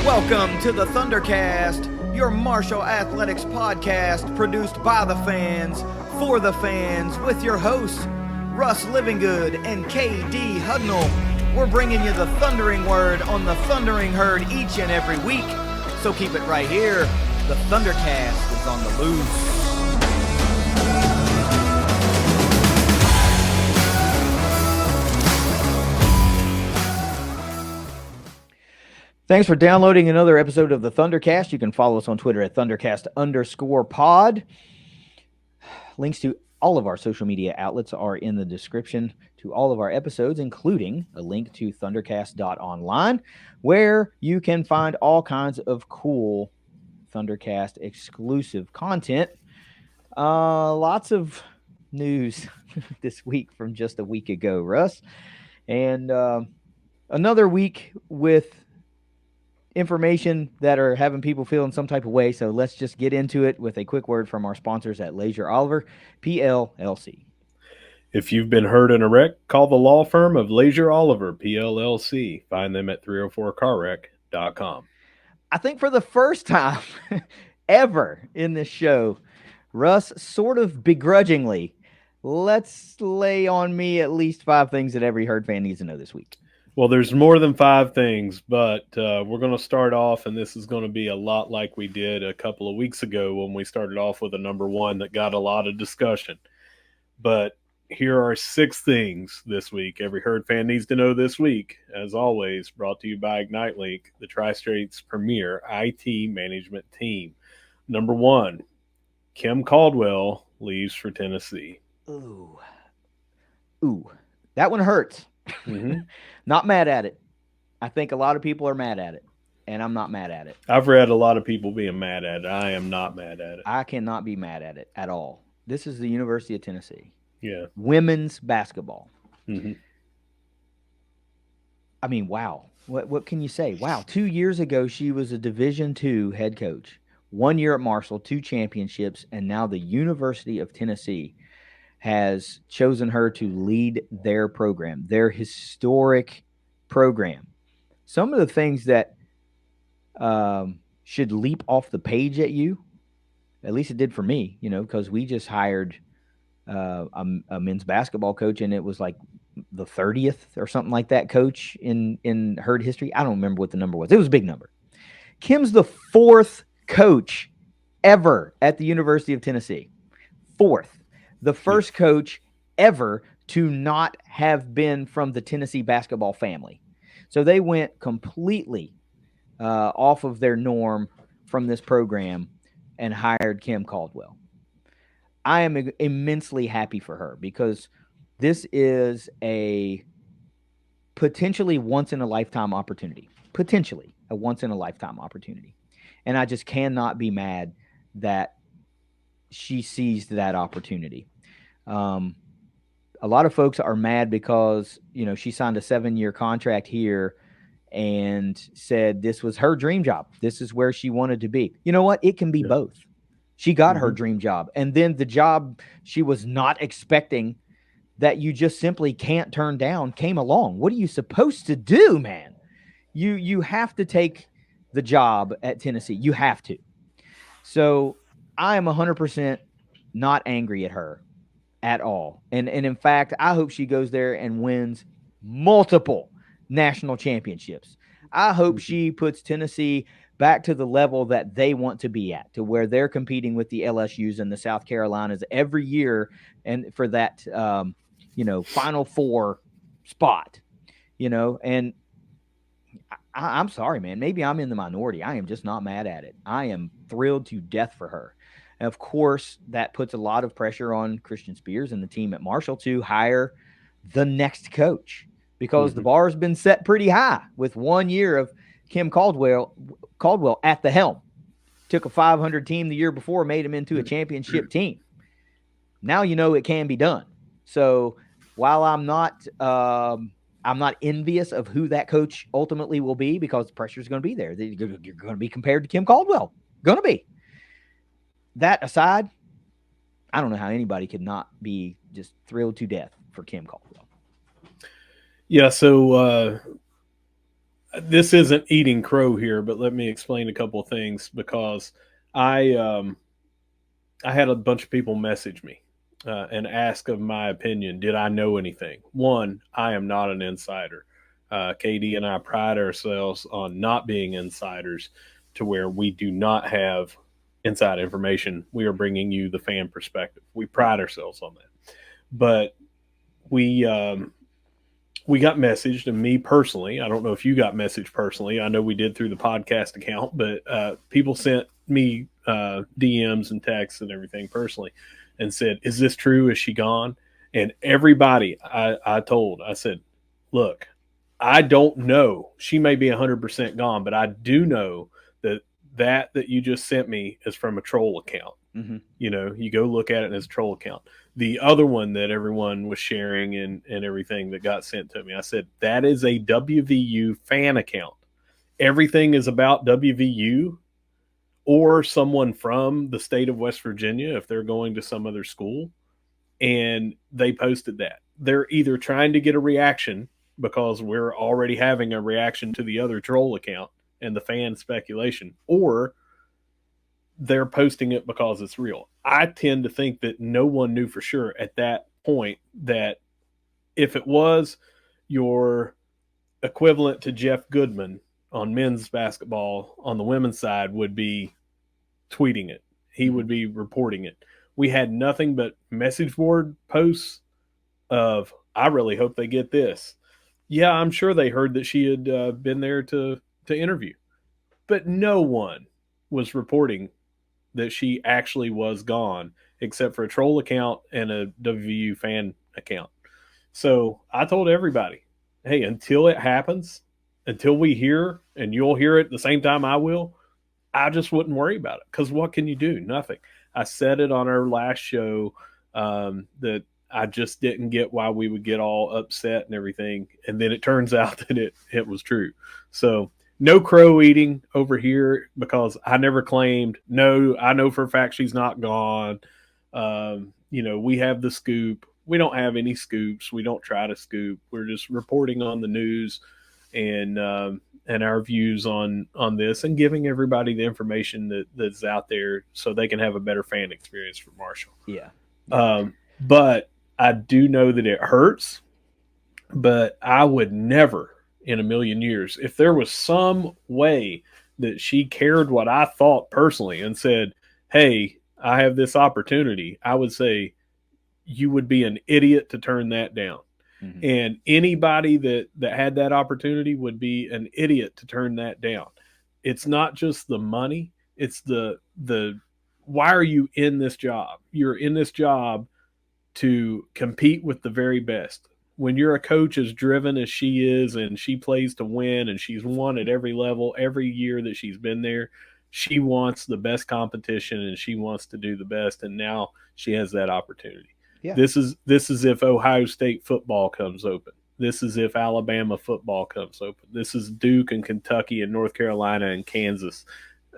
Welcome to the ThunderCast, your martial athletics podcast produced by the fans, for the fans, with your hosts, Russ Livingood and KD Hudnall. We're bringing you the thundering word on the thundering herd each and every week, so keep it right here. The ThunderCast is on the loose. Thanks for downloading another episode of the ThunderCast. You can follow us on Twitter at ThunderCast_pod. Links to all of our social media outlets are in the description to all of our episodes, including a link to thundercast.online, where you can find all kinds of cool ThunderCast exclusive content. Lots of news this week from just a week ago, Russ. And another week with information that are having people feel in some type of way. So let's just get into it with a quick word from our sponsors at Leasure Oliver PLLC. If you've been hurt in a wreck, call the law firm of Leasure Oliver PLLC. Find them at 304carwreck.com. I think for the first time ever in this show, Russ sort of begrudgingly, let's lay on me at least 5 things that every herd fan needs to know this week. Well, there's more than 5 things, but we're going to start off, and this is going to be a lot like we did a couple of weeks ago when we started off with a number 1 that got a lot of discussion. But here are 6 things this week every herd fan needs to know this week. As always, brought to you by Ignite Link, the Tri-State's premier IT management team. Number 1, Kim Caldwell leaves for Tennessee. Ooh, that one hurts. Mm-hmm. Not mad at it. I think a lot of people are mad at it, and I'm not mad at it. I've read a lot of people being mad at it. I am not mad at it. I cannot be mad at it at all. This is the University of Tennessee. Yeah. Women's basketball. Mm-hmm. I mean, wow. What can you say? Wow. 2 years ago, she was a Division II head coach. 1 year at Marshall, 2 championships, and now the University of Tennessee has chosen her to lead their program, their historic program. Some of the things that should leap off the page at you, at least it did for me, because we just hired a men's basketball coach, and it was like the 30th or something like that coach in herd history. I don't remember what the number was. It was a big number. Kim's the 4th coach ever at the University of Tennessee. 4th. The first coach ever to not have been from the Tennessee basketball family. So they went completely off of their norm from this program and hired Kim Caldwell. I am immensely happy for her because this is a potentially once-in-a-lifetime opportunity. Potentially a once-in-a-lifetime opportunity. And I just cannot be mad that she seized that opportunity. A lot of folks are mad because, she signed a 7-year contract here and said this was her dream job. This is where she wanted to be. You know what? It can be both. She got her dream job. And then the job she was not expecting that you just simply can't turn down came along. What are you supposed to do, man? You have to take the job at Tennessee. You have to. So I am 100% not angry at her at all. And in fact, I hope she goes there and wins multiple national championships. I hope she puts Tennessee back to the level that they want to be at, to where they're competing with the LSUs and the South Carolinas every year and for that, Final Four spot, and I'm sorry, man. Maybe I'm in the minority. I am just not mad at it. I am thrilled to death for her. And of course, that puts a lot of pressure on Christian Spears and the team at Marshall to hire the next coach because the bar has been set pretty high with 1 year of Kim Caldwell at the helm. Took a 500 team the year before, made them into a championship team. Now it can be done. So while I'm not envious of who that coach ultimately will be because the pressure is going to be there. You're going to be compared to Kim Caldwell. Going to be. That aside, I don't know how anybody could not be just thrilled to death for Kim Caldwell. Yeah, so this isn't eating crow here, but let me explain a couple of things because I I had a bunch of people message me and ask of my opinion. Did I know anything? One, I am not an insider. KD and I pride ourselves on not being insiders, to where we do not have inside information. We are bringing you the fan perspective. We pride ourselves on that. But we we got messaged, and me personally, I don't know if you got messaged personally. I know we did through the podcast account, but people sent me DMs and texts and everything personally and said, "Is this true? Is she gone?" And everybody I told, I said, "Look, I don't know. She may be 100% gone, but I do know that that you just sent me is from a troll account. Mm-hmm. You know, you go look at it and it's a troll account. The other one that everyone was sharing and everything that got sent to me, I said, that is a WVU fan account. Everything is about WVU or someone from the state of West Virginia if they're going to some other school. And they posted that. They're either trying to get a reaction because we're already having a reaction to the other troll account and the fan speculation, or they're posting it because it's real. I tend to think that no one knew for sure at that point that if it was your equivalent to Jeff Goodman on men's basketball on the women's side would be tweeting it. He would be reporting it. We had nothing but message board posts of, I really hope they get this. Yeah, I'm sure they heard that she had been there to interview, but no one was reporting that she actually was gone, except for a troll account and a WVU fan account. So I told everybody, hey, until it happens, until we hear, and you'll hear it the same time I will, I just wouldn't worry about it. Because what can you do? Nothing. I said it on our last show that I just didn't get why we would get all upset and everything. And then it turns out that it was true. So no crow eating over here because I never claimed, no, I know for a fact she's not gone. You know, we have the scoop. We don't have any scoops. We don't try to scoop. We're just reporting on the news and our views on this and giving everybody the information that's out there so they can have a better fan experience for Marshall. Yeah. But I do know that it hurts, but I would never in a million years, if there was some way that she cared what I thought personally and said, hey, I have this opportunity, I would say you would be an idiot to turn that down. Mm-hmm. And anybody that had that opportunity would be an idiot to turn that down. It's not just the money, it's the why are you in this job? You're in this job to compete with the very best. When you're a coach as driven as she is and she plays to win and she's won at every level every year that she's been there, she wants the best competition and she wants to do the best, and now she has that opportunity. Yeah. This is if Ohio State football comes open. This is if Alabama football comes open. This is Duke and Kentucky and North Carolina and Kansas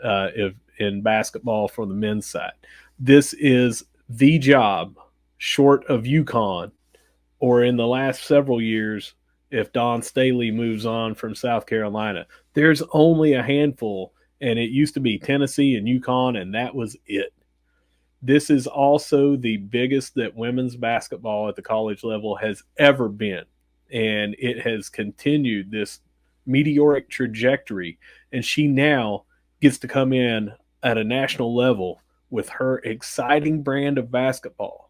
if in basketball for the men's side. This is the job short of UConn, or in the last several years, if Don Staley moves on from South Carolina. There's only a handful, and it used to be Tennessee and UConn, and that was it. This is also the biggest that women's basketball at the college level has ever been, and it has continued this meteoric trajectory, and she now gets to come in at a national level with her exciting brand of basketball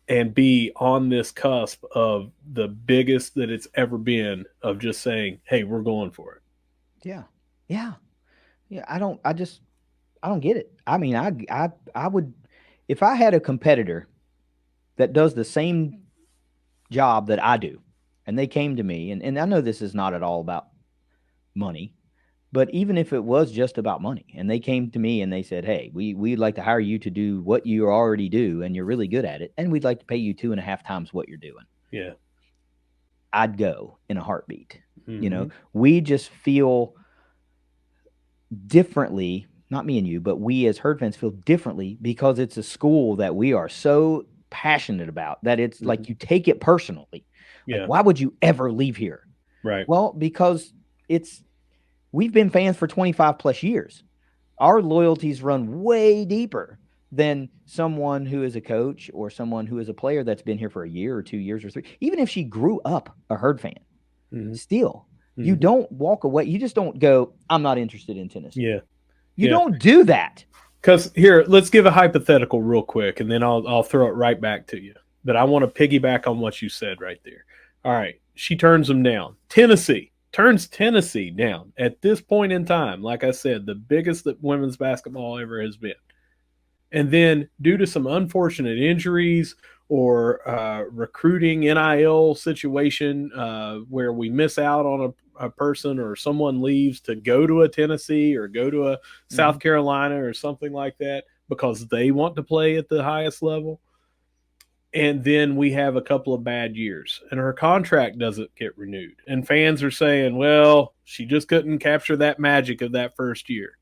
and be on this cusp of the biggest that it's ever been, of just saying, hey, we're going for it. Yeah. I don't get it. I mean, I would, if I had a competitor that does the same job that I do and they came to me, and I know this is not at all about money, but even if it was just about money and they came to me and they said, hey, we'd like to hire you to do what you already do and you're really good at it, and we'd like to pay you 2.5 times what you're doing. Yeah. I'd go in a heartbeat. Mm-hmm. You know, we just feel differently, not me and you, but we as herd fans feel differently because it's a school that we are so passionate about that it's like you take it personally. Yeah. Like, why would you ever leave here? Right. Well, because we've been fans for 25 plus years. Our loyalties run way deeper than someone who is a coach or someone who is a player that's been here for a year or 2 years or three. Even if she grew up a Herd fan, Mm-hmm. still, you Mm-hmm. don't walk away. You just don't go, I'm not interested in Tennessee. Yeah. You Yeah. don't do that. Because here, let's give a hypothetical real quick, and then I'll throw it right back to you. But I want to piggyback on what you said right there. All right, she turns them down. Tennessee turns Tennessee down at this point in time. Like I said, the biggest that women's basketball ever has been. And then, due to some unfortunate injuries or recruiting NIL situation where we miss out on a person or someone leaves to go to a Tennessee or go to a South Carolina or something like that because they want to play at the highest level. And then we have a couple of bad years and her contract doesn't get renewed. And fans are saying, well, she just couldn't capture that magic of that first year.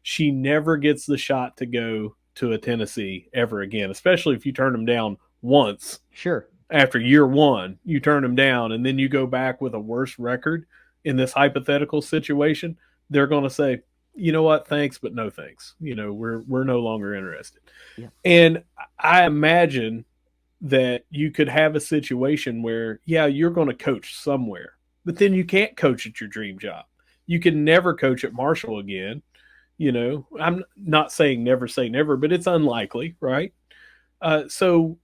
She never gets the shot to go to a Tennessee ever again, especially if you turn them down once. Sure. After year one, you turn them down and then you go back with a worse record in this hypothetical situation. They're going to say, you know what, thanks, but no thanks. We're no longer interested. Yeah. And I imagine that you could have a situation where, yeah, you're going to coach somewhere, but then you can't coach at your dream job. You can never coach at Marshall again. I'm not saying never say never, but it's unlikely, right? So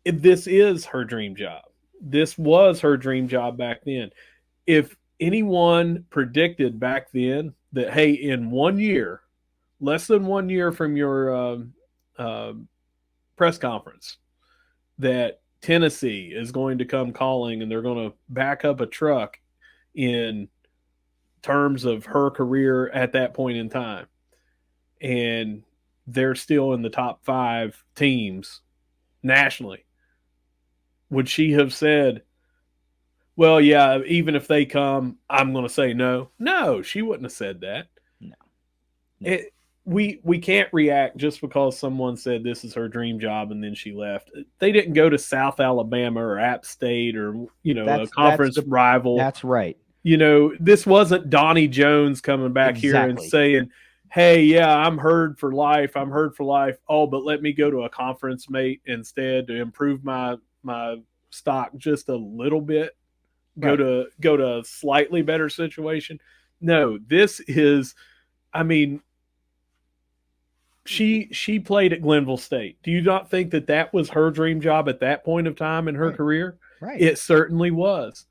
this is her dream job. This was her dream job back then. If anyone predicted back then that, hey, in 1 year, less than 1 year from your press conference, that Tennessee is going to come calling and they're going to back up a truck in terms of her career at that point in time, and they're still in the top 5 teams nationally, would she have said, well, yeah, even if they come, I'm going to say no? No, she wouldn't have said that. No. We can't react just because someone said this is her dream job and then she left. They didn't go to South Alabama or App State or a conference rival. That's right. This wasn't Donnie Jones coming back here and saying, hey, yeah, I'm Herd for life. I'm Herd for life. Oh, but let me go to a conference mate instead to improve my stock just a little bit. Go to a slightly better situation. No, this is, I mean, she played at Glenville State. Do you not think that was her dream job at that point of time in her career? Right. It certainly was.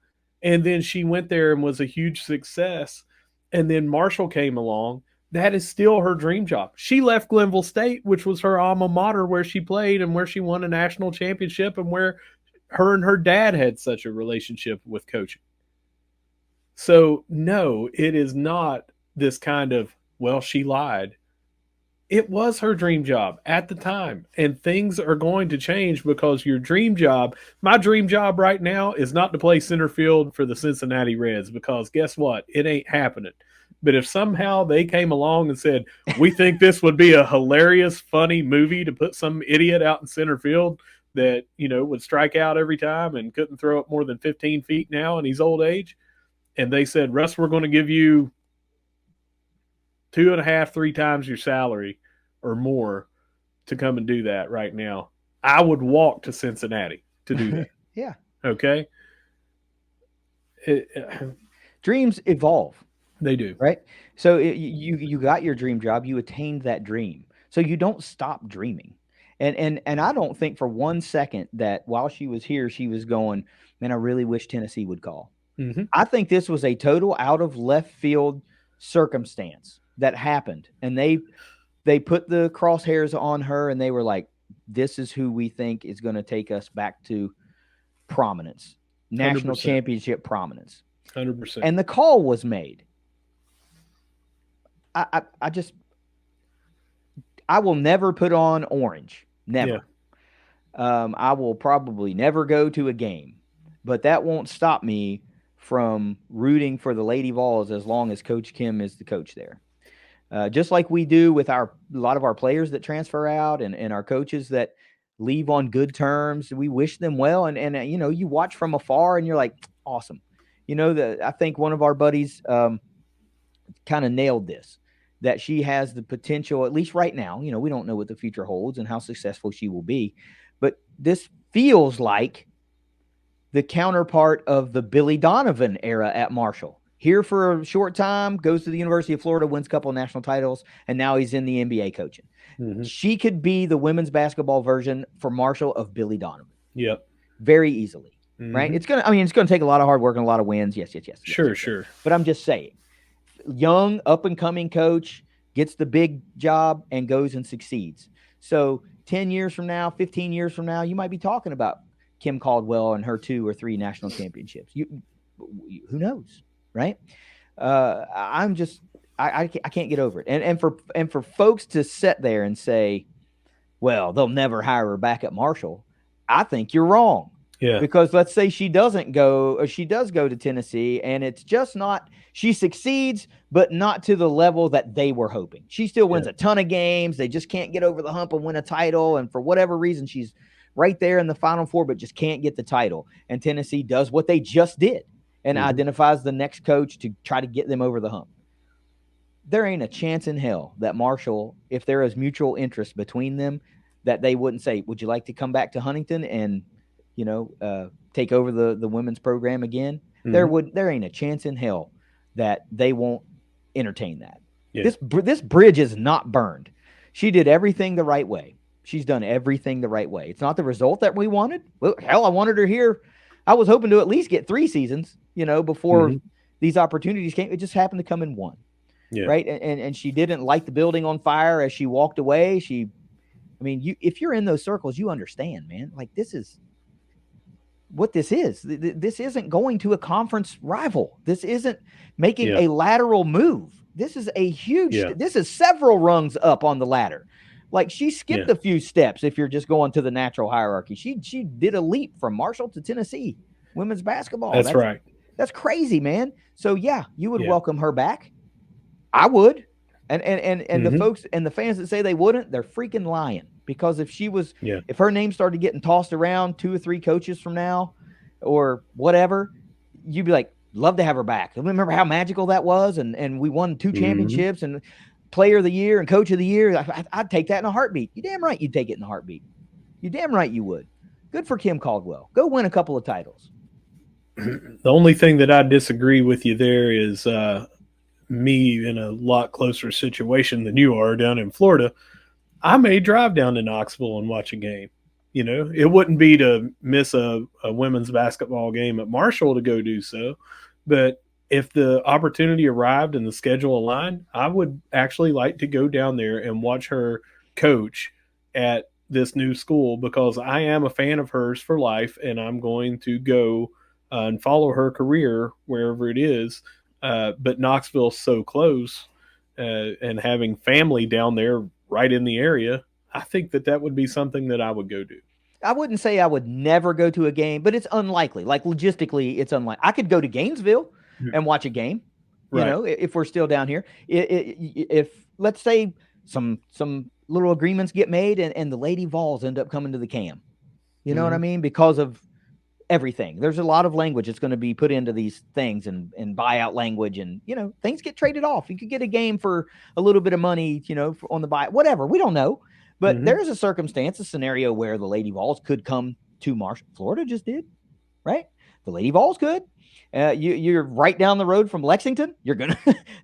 And then she went there and was a huge success. And then Marshall came along. That is still her dream job. She left Glenville State, which was her alma mater, where she played and where she won a national championship and where her and her dad had such a relationship with coaching. So, no, it is not this kind of, well, she lied. It was her dream job at the time, and things are going to change because your dream job, my dream job right now is not to play center field for the Cincinnati Reds, because guess what? It ain't happening. But if somehow they came along and said, we think this would be a hilarious, funny movie to put some idiot out in center field that, would strike out every time and couldn't throw it more than 15 feet now in his old age, and they said, Russ, we're going to give you 2.5, 3 times your salary or more to come and do that right now, I would walk to Cincinnati to do that. Yeah. Okay. Dreams evolve. They do. Right. So you got your dream job, you attained that dream. So you don't stop dreaming. And I don't think for 1 second that while she was here, she was going, man, I really wish Tennessee would call. Mm-hmm. I think this was a total out of left field circumstance that happened. And they put the crosshairs on her and they were like, this is who we think is going to take us back to prominence, national 100%. championship prominence. 100%. And the call was made. I will never put on orange. Never. Yeah. I will probably never go to a game, but that won't stop me from rooting for the Lady Vols as long as Coach Kim is the coach there. Just like we do with a lot of our players that transfer out and our coaches that leave on good terms. We wish them well. And you watch from afar and you're like, awesome. I think one of our buddies kind of nailed this, that she has the potential, at least right now. We don't know what the future holds and how successful she will be, but this feels like the counterpart of the Billy Donovan era at Marshall. Here for a short time, goes to the University of Florida, wins a couple of national titles, and now he's in the NBA coaching. Mm-hmm. She could be the women's basketball version for Marshall of Billy Donovan. Yep. Very easily. Right? Mm-hmm. It's gonna take a lot of hard work and a lot of wins. Yes. Sure. But I'm just saying, young, up and coming coach gets the big job and goes and succeeds. So 10 years from now, 15 years from now, you might be talking about Kim Caldwell and her 2 or 3 national championships. Who knows, right? I'm just I can't get over it. And for folks to sit there and say, well, they'll never hire her back at Marshall, I think you're wrong. Yeah. Because let's say she doesn't go, or she does go to Tennessee, and it's just not, she succeeds, but not to the level that they were hoping. She still wins a ton of games. They just can't get over the hump and win a title. And for whatever reason, she's right there in the Final Four, but just can't get the title. And Tennessee does what they just did and identifies the next coach to try to get them over the hump. There ain't a chance in hell that Marshall, if there is mutual interest between them, that they wouldn't say, would you like to come back to Huntington and take over the women's program again? There ain't a chance in hell that they won't entertain that. Yeah. This bridge is not burned. She did everything the right way. She's done everything the right way. It's not the result that we wanted. Well, hell, I wanted her here. I was hoping to at least get 3 seasons, before these opportunities came. It just happened to come in 1. Yeah. Right. And she didn't light the building on fire as she walked away. If you're in those circles, you understand, man. Like, this is what this is. This isn't going to a conference rival. This isn't making a lateral move. This is a huge, this is several rungs up on the ladder. Like, she skipped a few steps if you're just going to the natural hierarchy. She did a leap from Marshall to Tennessee women's basketball. That's right. That's crazy, man. So you would welcome her back. I would. And the folks and the fans that say they wouldn't, they're freaking lying. Because if she was, if her name started getting tossed around 2 or 3 coaches from now or whatever, you'd be like, love to have her back. Remember how magical that was? And we won 2 championships and player of the year and coach of the year. I'd take that in a heartbeat. You damn right you'd take it in a heartbeat. You damn right you would. Good for Kim Caldwell. Go win a couple of titles. The only thing that I disagree with you there is me in a lot closer situation than you are down in Florida. I may drive down to Knoxville and watch a game. It wouldn't be to miss a women's basketball game at Marshall to go do so. But if the opportunity arrived and the schedule aligned, I would actually like to go down there and watch her coach at this new school, because I am a fan of hers for life, and I'm going to go and follow her career wherever it is. But Knoxville's so close, and having family down there right in the area, I think that would be something that I would go do. I wouldn't say I would never go to a game, but it's unlikely. Like, logistically, it's unlikely. I could go to Gainesville and watch a game, if we're still down here. If let's say some little agreements get made and the Lady Vols end up coming to the CAM, you know what I mean? Because of everything. There's a lot of language that's going to be put into these things and buyout language, and things get traded off. You could get a game for a little bit of money, on the buy, whatever. We don't know, but there's a circumstance, a scenario where the Lady Vols could come to Marshall. Florida just did, right? The Lady Vols could. You're right down the road from Lexington.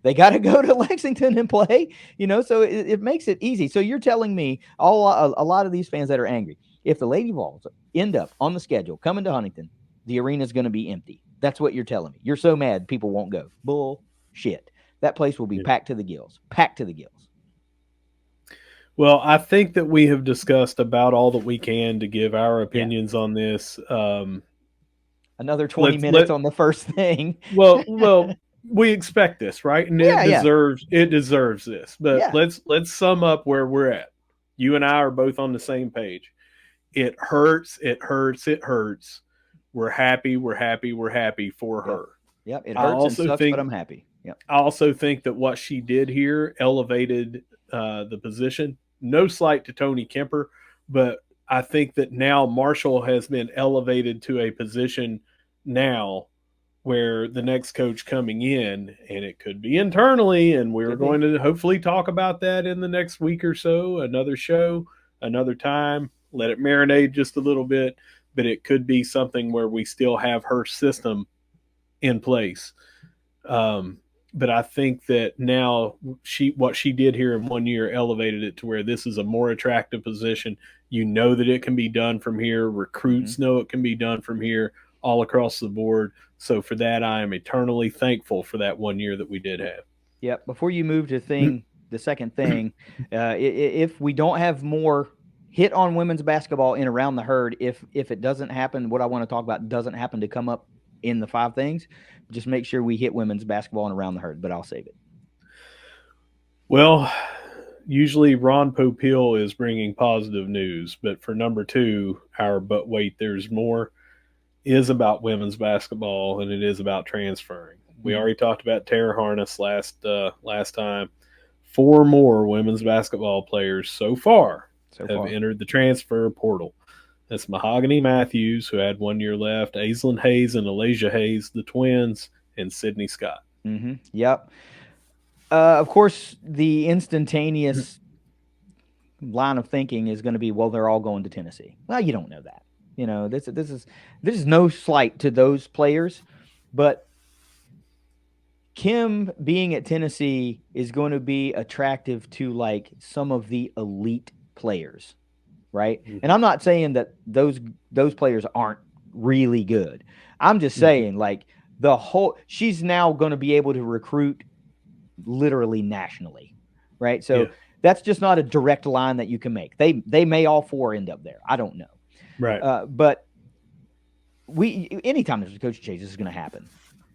They got to go to Lexington and play, so it makes it easy. So you're telling me a lot of these fans that are angry, if the Lady Vols end up on the schedule coming to Huntington, the arena is going to be empty. That's what you're telling me. You're so mad people won't go. Bullshit. That place will be packed to the gills. Packed to the gills. Well, I think that we have discussed about all that we can to give our opinions on this. Another 20 minutes on the first thing. Well, we expect this, right? And it deserves this. But let's sum up where we're at. You and I are both on the same page. It hurts. We're happy for her. Yep. It hurts and sucks, but I'm happy. Yep. I also think that what she did here elevated the position. No slight to Tony Kemper, but I think that now Marshall has been elevated to a position now where the next coach coming in, and it could be internally, and we're Could be. going to hopefully talk about that in the next week or so, another show, another time, let it marinate just a little bit, but it could be something where we still have her system in place. Um, but I think that now what she did here in 1 year elevated it to where this is a more attractive position. You know that it can be done from here. Mm-hmm. Recruits know it can be done from here all across the board. So for that, I am eternally thankful for that 1 year that we did have. Yep. Before you move to the second thing, if we don't have more hit on women's basketball in around the herd, if it doesn't happen, what I want to talk about doesn't happen to come up in the five things, just make sure we hit women's basketball and around the herd. But I'll save it. Well, usually Ron Popeil is bringing positive news, but for number two, our but wait, there's more is about women's basketball and it is about transferring. We Mm-hmm. already talked about Tara Harness last time. Four more women's basketball players so far So have far. entered the transfer portal. That's Mahogany Matthews, who had 1 year left, Aislinn Hayes and Alasia Hayes, the twins, and Sydney Scott. Mm-hmm. Yep. Of course, the instantaneous line of thinking is going to be, well, they're all going to Tennessee. Well, you don't know that. You know, this is no slight to those players, but Kim being at Tennessee is going to be attractive to like some of the elite players, right? And Mm-hmm. I'm not saying that those players aren't really good. I'm just Mm-hmm. saying like the whole she's now going to be able to recruit literally nationally, right? Yeah, So that's just not a direct line that you can make. They may all four end up there. I don't know, right. but we anytime there's a coach change, this is going to happen.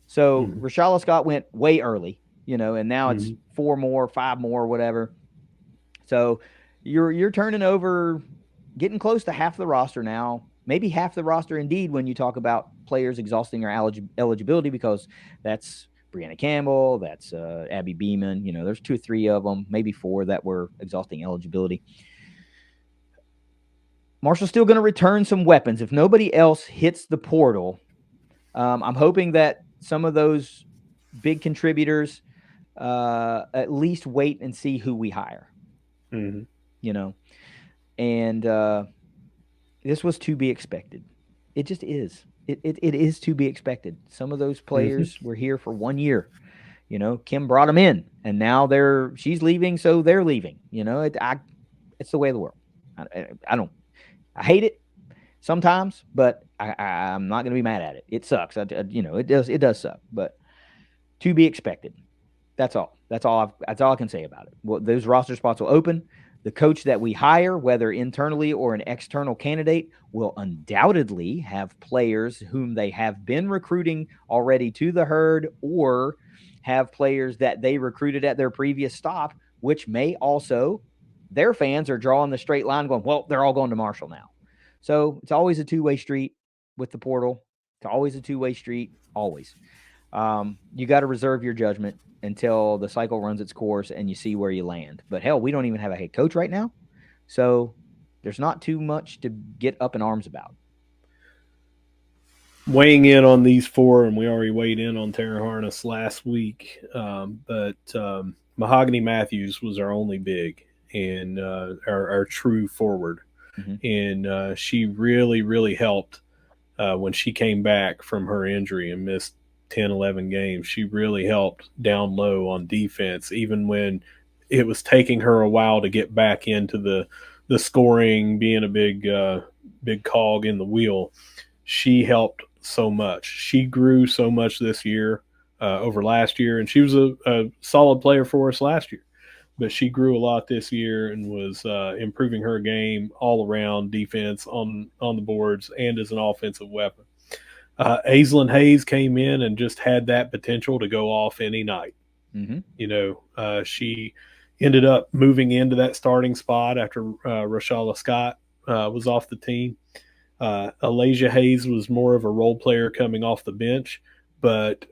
So Mm-hmm. Rashala Scott went way early, and now it's Mm-hmm. four more, five more, whatever. So you're turning over, getting close to half the roster now, maybe half the roster indeed when you talk about players exhausting their eligibility, because that's Brianna Campbell, that's Abby Beeman. There's two or three of them, maybe four that were exhausting eligibility. Marshall's still going to return some weapons if nobody else hits the portal. I'm hoping that some of those big contributors at least wait and see who we hire. Mm-hmm. You know, and this was to be expected. It just is. It is to be expected. Some of those Mm-hmm. players were here for 1 year. Kim brought them in, and now she's leaving, so they're leaving. It's the way of the world. I don't. I hate it sometimes, but I'm not going to be mad at it. It sucks. It does suck, but to be expected. That's all. That's all I can say about it. Well, those roster spots will open. The coach that we hire, whether internally or an external candidate, will undoubtedly have players whom they have been recruiting already to the herd, or have players that they recruited at their previous stop, which may also, their fans are drawing the straight line going, well, they're all going to Marshall now. So it's always a two-way street with the portal. It's always a two-way street, always. You got to reserve your judgment until the cycle runs its course and you see where you land. But hell, we don't even have a head coach right now. So there's not too much to get up in arms about. Weighing in on these four, and we already weighed in on Tara Harness last week, but Mahogany Matthews was our only big and our true forward. Mm-hmm. And she really, really helped when she came back from her injury and missed 10, 11 games. She really helped down low on defense, even when it was taking her a while to get back into the scoring, being a big cog in the wheel. She helped so much. She grew so much this year over last year, and she was a solid player for us last year. But she grew a lot this year and was improving her game all around, defense on the boards and as an offensive weapon. Aislinn Hayes came in and just had that potential to go off any night. Mm-hmm. She ended up moving into that starting spot after Rashala Scott was off the team. Alasia Hayes was more of a role player coming off the bench, but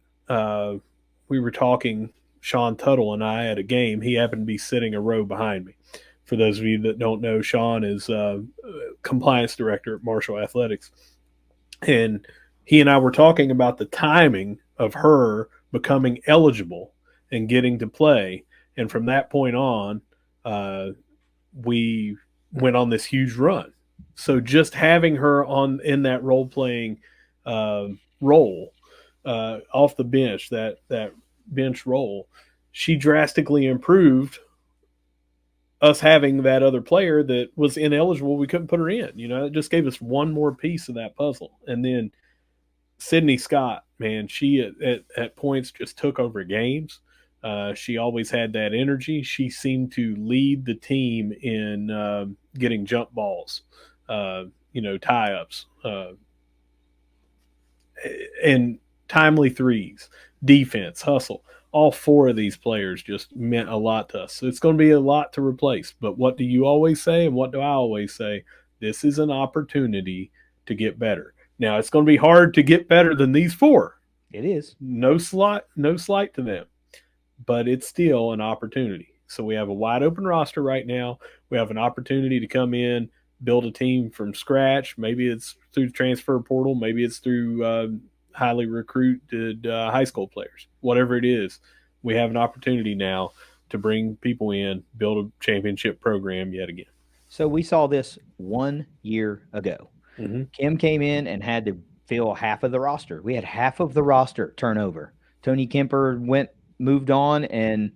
we were talking, Sean Tuttle and I, at a game. He happened to be sitting a row behind me. For those of you that don't know, Sean is compliance director at Marshall Athletics. And he and I were talking about the timing of her becoming eligible and getting to play. And from that point on, uh, we went on this huge run. So just having her on in that role playing role off the bench, that bench role, she drastically improved us having that other player that was ineligible. We couldn't put her in. It just gave us one more piece of that puzzle. And then Sydney Scott, man, she at points just took over games. She always had that energy. She seemed to lead the team in getting jump balls, tie ups, and timely threes, defense, hustle. All four of these players just meant a lot to us. So it's going to be a lot to replace. But what do you always say, and what do I always say? This is an opportunity to get better. Now it's going to be hard to get better than these four. It is. No slight to them, but it's still an opportunity. So we have a wide open roster right now. We have an opportunity to come in, build a team from scratch. Maybe it's through the transfer portal. Maybe it's through highly recruited high school players. Whatever it is, we have an opportunity now to bring people in, build a championship program yet again. So we saw this 1 year ago. Mm-hmm. Kim came in and had to fill half of the roster. We had half of the roster turnover. Tony Kemper moved on, and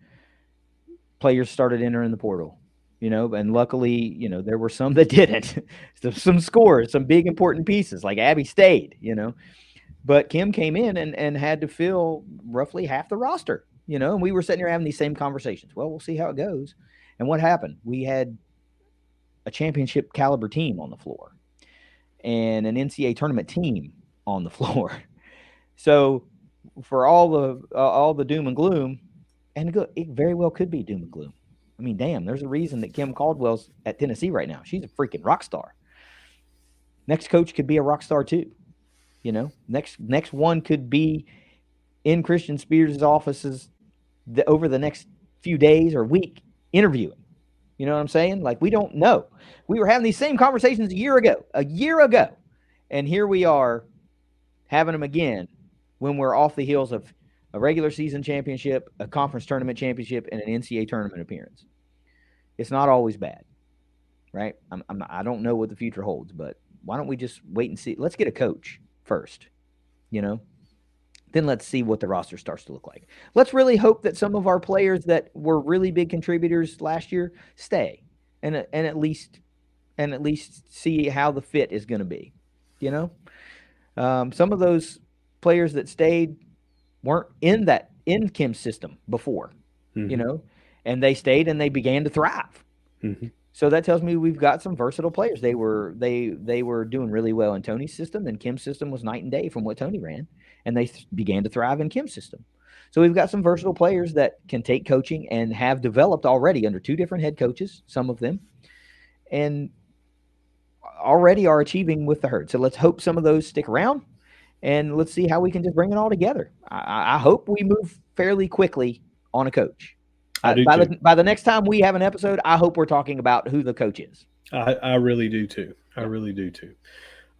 players started entering the portal. And luckily, there were some that didn't. Some scores, some big important pieces, like Abby stayed, But Kim came in and had to fill roughly half the roster, and we were sitting here having these same conversations. Well, we'll see how it goes. And what happened? We had a championship caliber team on the floor and an NCAA tournament team on the floor. So for all the doom and gloom, and it very well could be doom and gloom. I mean, damn, there's a reason that Kim Caldwell's at Tennessee right now. She's a freaking rock star. Next coach could be a rock star too. Next one could be in Christian Spears' offices over the next few days or week interviewing. You know what I'm saying? Like, we don't know. We were having these same conversations a year ago, and here we are having them again when we're off the heels of a regular season championship, a conference tournament championship, and an NCAA tournament appearance. It's not always bad, right? I don't know what the future holds, but why don't we just wait and see? Let's get a coach first, then let's see what the roster starts to look like. Let's really hope that some of our players that were really big contributors last year stay and at least see how the fit is going to be. Some of those players that stayed weren't in Kim's system before, mm-hmm. And they stayed and they began to thrive. Mm-hmm. So that tells me we've got some versatile players. They were doing really well in Tony's system, and Kim's system was night and day from what Tony ran, and they began to thrive in Kim's system. So we've got some versatile players that can take coaching and have developed already under two different head coaches, some of them, and already are achieving with the herd. So let's hope some of those stick around, and let's see how we can just bring it all together. I hope we move fairly quickly on a coach. By the next time we have an episode, I hope we're talking about who the coach is. I really do too. I really do too.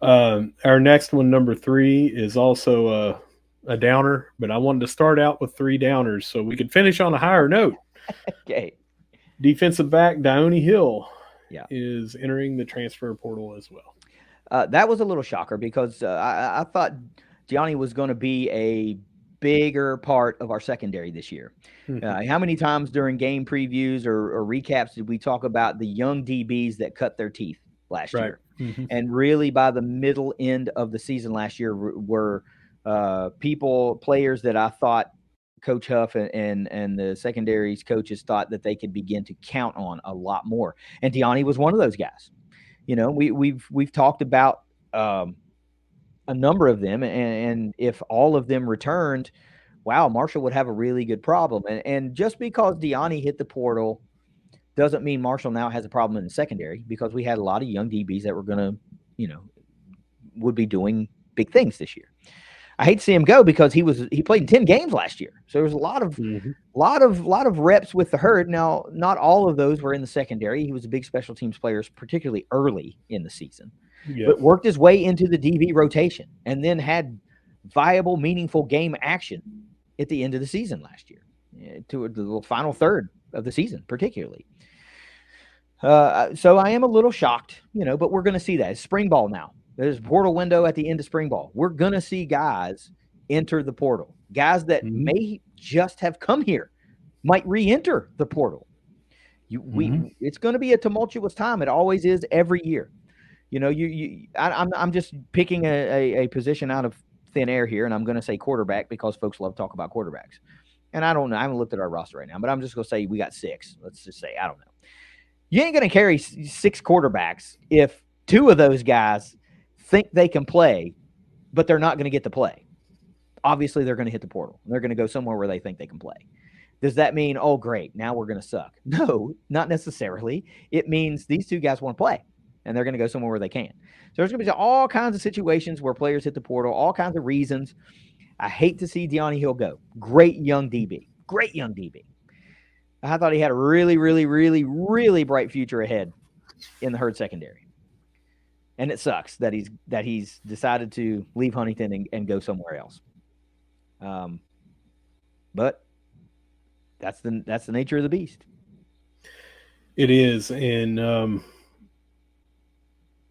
Our next one, number 3, is also a downer, but I wanted to start out with 3 downers so we could finish on a higher note. Okay. Defensive back Dione Hill is entering the transfer portal as well. That was a little shocker because I thought Dione was going to be a bigger part of our secondary this year. Mm-hmm. How many times during game previews or recaps did we talk about the young DBs that cut their teeth last year? Mm-hmm. And really by the middle end of the season last year were players that I thought Coach Huff and the secondaries coaches thought that they could begin to count on a lot more. And Dione was one of those guys. We've talked about a number of them, and if all of them returned, wow, Marshall would have a really good problem. And just because Dione hit the portal doesn't mean Marshall now has a problem in the secondary, because we had a lot of young DBs that were going to, would be doing big things this year. I hate to see him go because he played in 10 games last year. So there was a lot of reps with the herd. Now, not all of those were in the secondary. He was a big special teams player, particularly early in the season. Yes. But worked his way into the DB rotation and then had viable, meaningful game action at the end of the season last year, to the final third of the season, particularly. So I am a little shocked, but we're going to see that. It's spring ball now. There's a portal window at the end of spring ball. We're going to see guys enter the portal. Guys that may just have come here might re-enter the portal. It's going to be a tumultuous time. It always is every year. I'm just picking a position out of thin air here, and I'm going to say quarterback because folks love to talk about quarterbacks. And I don't know. I haven't looked at our roster right now, but I'm just going to say we got 6. Let's just say, I don't know. You ain't going to carry 6 quarterbacks if 2 of those guys think they can play, but they're not going to get to play. Obviously, they're going to hit the portal. They're going to go somewhere where they think they can play. Does that mean, oh, great, now we're going to suck? No, not necessarily. It means these 2 guys want to play, and they're going to go somewhere where they can. So there's going to be all kinds of situations where players hit the portal, all kinds of reasons. I hate to see De'Ani Hill go. Great young DB. Great young DB. I thought he had a really, really, really, really bright future ahead in the Herd secondary. And it sucks that he's decided to leave Huntington and go somewhere else. But that's the nature of the beast. It is, and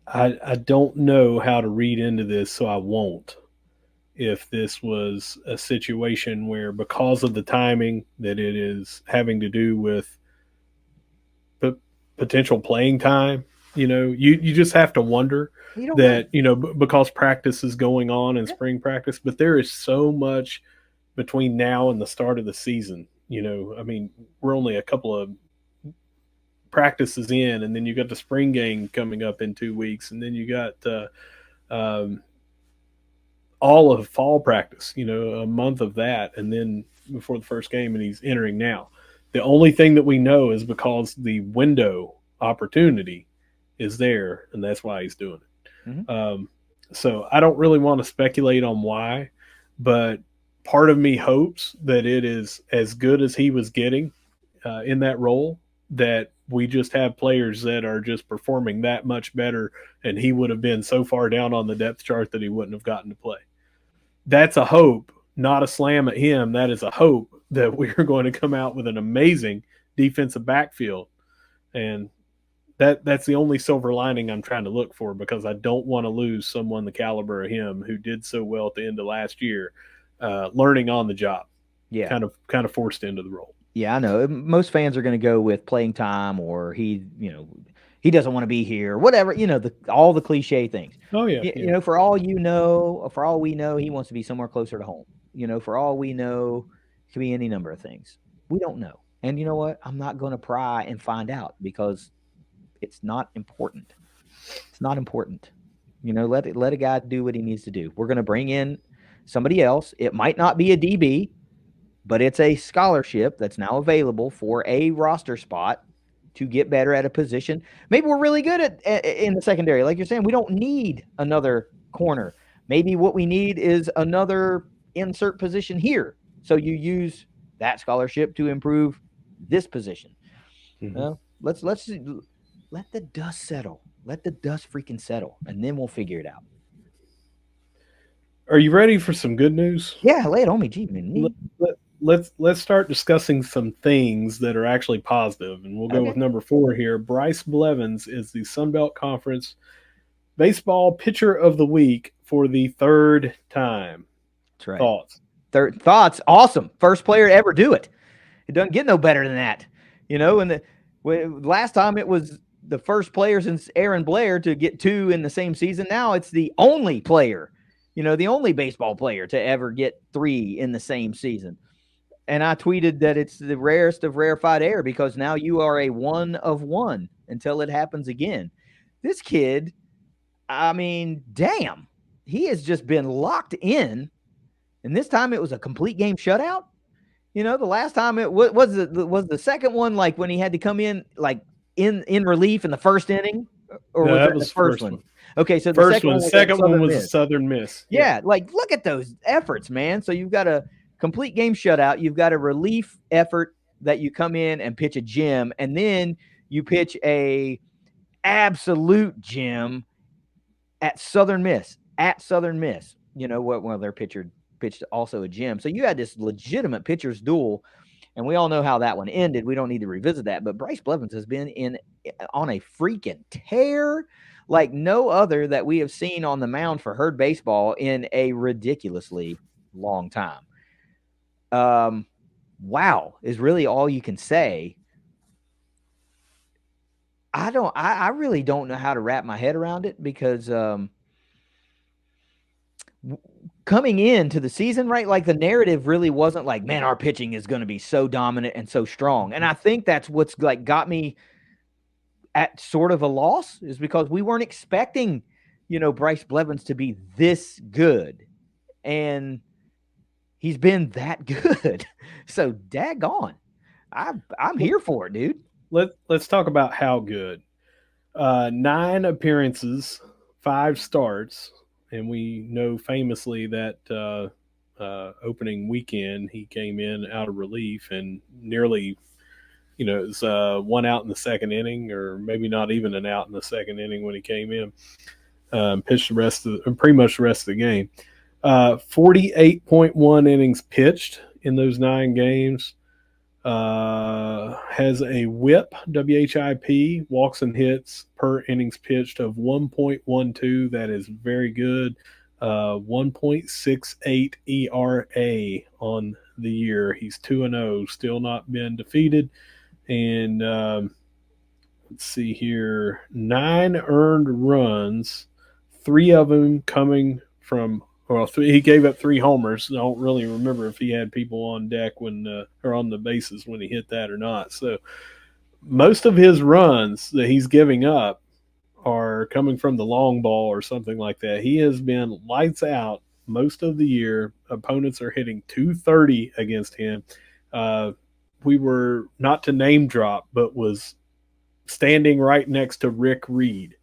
I don't know how to read into this, so I won't. If this was a situation where, because of the timing, that it is having to do with potential playing time, you just have to wonder that, because practice is going on in spring practice, but there is so much between now and the start of the season. I mean, we're only a couple of practices in, and then you got the spring game coming up in 2 weeks, and then you got all of fall practice, a month of that, and then before the first game, and he's entering now. The only thing that we know is because the window opportunity is there, and that's why he's doing it. So I don't really want to speculate on why, but part of me hopes that it is as good as he was getting in that role, that we just have players that are just performing that much better, and he would have been so far down on the depth chart that he wouldn't have gotten to play. That's a hope, not a slam at him. That is a hope that we're going to come out with an amazing defensive backfield. And that's the only silver lining I'm trying to look for, because I don't want to lose someone the caliber of him who did so well at the end of last year, learning on the job. Yeah. Kind of forced into the role. Yeah, I know. Most fans are going to go with playing time, or he doesn't want to be here, whatever, all the cliche things. Oh, yeah. For all we know, he wants to be somewhere closer to home. For all we know, it could be any number of things. We don't know. And you know what? I'm not going to pry and find out, because it's not important. It's not important. Let a guy do what he needs to do. We're going to bring in somebody else. It might not be a DB, but it's a scholarship that's now available for a roster spot to get better at a position. Maybe we're really good at in the secondary. Like you're saying, we don't need another corner. Maybe what we need is another insert position here. So you use that scholarship to improve this position. Let's let the dust settle. Let the dust freaking settle, and then we'll figure it out. Are you ready for some good news? Yeah, lay it on me. Gee, man. Let's start discussing some things that are actually positive, and we'll go with number 4 here. Bryce Blevins is the Sun Belt Conference Baseball Pitcher of the Week for the 3rd time. That's right. Thoughts? Awesome. First player to ever do it. It doesn't get no better than that. And last time it was the first player since Aaron Blair to get 2 in the same season. Now it's the only player, the only baseball player to ever get 3 in the same season. And I tweeted that it's the rarest of rarefied air, because now you are a 1 of 1 until it happens again. This kid, I mean, damn, he has just been locked in. And this time it was a complete game shutout. The last time it was the second one, like when he had to come in like in relief in the first inning, or no, was that the was first one? Okay, so the second one was a Southern Miss. Yeah, like look at those efforts, man. So you've got a complete game shutout. You've got a relief effort that you come in and pitch a gem, and then you pitch a absolute gem at Southern Miss. Well, their pitcher pitched also a gem. So you had this legitimate pitcher's duel, and we all know how that one ended. We don't need to revisit that. But Bryce Blevins has been on a freaking tear like no other that we have seen on the mound for Herd Baseball in a ridiculously long time. Wow is really all you can say. I really don't know how to wrap my head around it because coming into the season, right? Like the narrative really wasn't like, man, our pitching is going to be so dominant and so strong. And I think that's what's like got me at sort of a loss is because we weren't expecting, Bryce Blevins to be this good. And he's been that good. So daggone. I'm here for it, dude. Let's talk about how good. 9 appearances, 5 starts, and we know famously that opening weekend he came in out of relief and nearly, it was 1 out in the second inning, or maybe not even an out in the second inning when he came in. Pitched pretty much the rest of the game. 48.1 innings pitched in those 9 games. Has a WHIP, walks and hits per innings pitched of 1.12. That is very good. 1.68 ERA on the year. He's 2-0, still not been defeated. And let's see here, 9 earned runs, 3 of them coming from he gave up 3 homers. I don't really remember if he had people on deck or on the bases when he hit that or not. So most of his runs that he's giving up are coming from the long ball or something like that. He has been lights out most of the year. Opponents are hitting 230 against him. We were, not to name drop, but was standing right next to Rick Reed.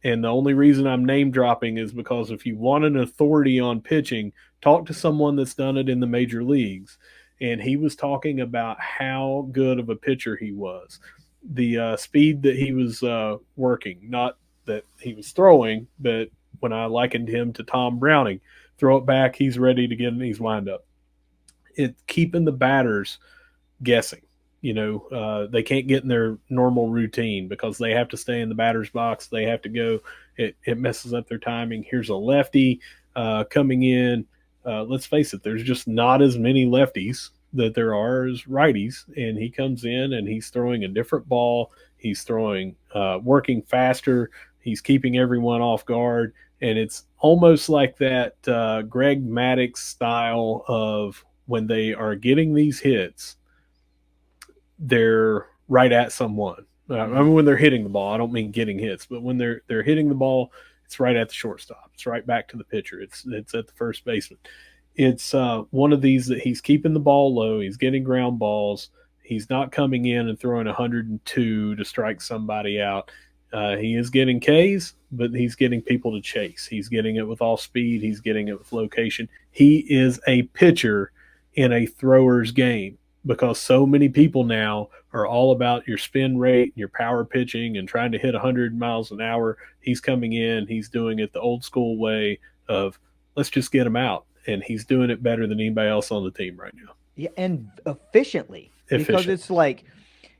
And the only reason I'm name dropping is because if you want an authority on pitching, talk to someone that's done it in the major leagues. And he was talking about how good of a pitcher he was. The speed that he was working, not that he was throwing, but when I likened him to Tom Browning, throw it back, he's ready to get in, he's wind up. It's keeping the batters guessing. They can't get in their normal routine because they have to stay in the batter's box. They have to go. It messes up their timing. Here's a lefty coming in. Let's face it, there's just not as many lefties that there are as righties. And he comes in and he's throwing a different ball. He's throwing, working faster. He's keeping everyone off guard. And it's almost like that Greg Maddux style of when they are getting these hits, they're right at someone. I mean, when they're hitting the ball, I don't mean getting hits, but when they're hitting the ball, it's right at the shortstop. It's right back to the pitcher. It's at the first baseman. It's one of these that he's keeping the ball low. He's getting ground balls. He's not coming in and throwing 102 to strike somebody out. He is getting Ks, but he's getting people to chase. He's getting it with all speed. He's getting it with location. He is a pitcher in a thrower's game, because so many people now are all about your spin rate, your power pitching, and trying to hit 100 miles an hour. He's coming in, he's doing it the old school way of let's just get him out, and he's doing it better than anybody else on the team right now. Yeah, and efficiently. Because it's like,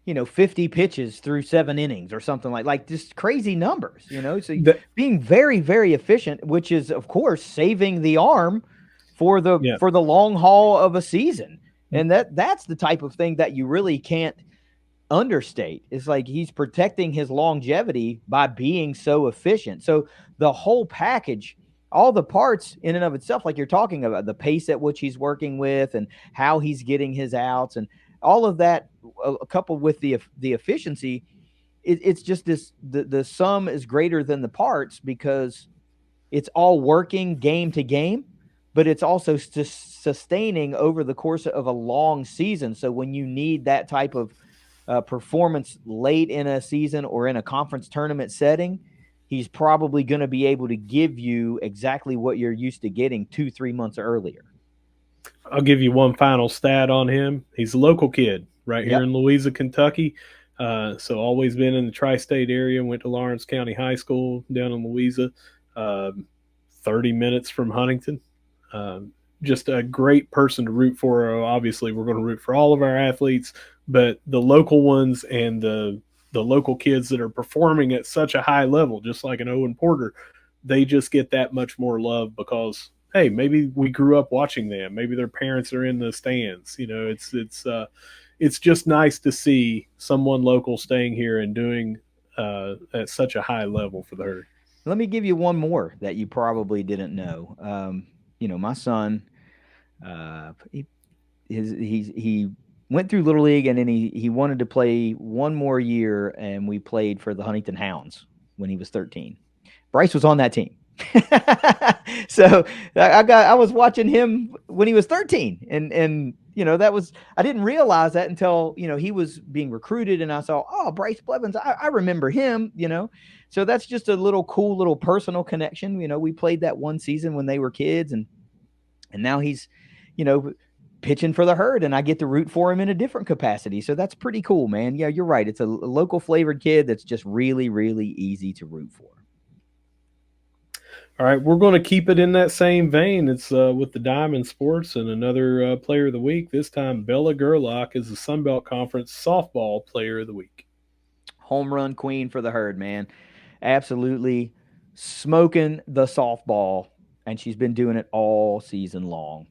50 pitches through 7 innings or something like just crazy numbers, So being very, very efficient, which is of course saving the arm for the long haul of a season. And that's the type of thing that you really can't understate. It's like he's protecting his longevity by being so efficient. So the whole package, all the parts in and of itself, like you're talking about, the pace at which he's working with and how he's getting his outs and all of that, coupled with the efficiency, it's just this, the sum is greater than the parts because it's all working game to game, but it's also sustaining over the course of a long season. So when you need that type of performance late in a season or in a conference tournament setting, he's probably going to be able to give you exactly what you're used to getting 2-3 months earlier. I'll give you one final stat on him. He's a local kid right here in Louisa, Kentucky. So always been in the tri-state area, went to Lawrence County High School down in Louisa, 30 minutes from Huntington. just a great person to root for. Obviously, we're going to root for all of our athletes, but the local ones and the local kids that are performing at such a high level, just like an Owen Porter, they just get that much more love because hey, maybe we grew up watching them. Maybe their parents are in the stands. It's just nice to see someone local staying here and doing at such a high level for the herd. Let me give you one more that you probably didn't know. My son, he he went through little league, and then he wanted to play one more year, and we played for the Huntington Hounds when he was 13. Bryce was on that team. So I was watching him when he was 13, and that was, I didn't realize that until he was being recruited, and I saw, oh, Bryce Blevins, I remember him. So that's just a little cool little personal connection. We played that one season when they were kids, and now he's you know pitching for the herd, and I get to root for him in a different capacity. So that's pretty cool, man. Yeah, you're right. It's a local flavored kid that's just really, really easy to root for. All right, we're going to keep it in that same vein. It's with the Diamond Sports and another Player of the Week. This time, Bella Gerlach is the Sun Belt Conference Softball Player of the Week. Home run queen for the herd, man. Absolutely smoking the softball, and she's been doing it all season long.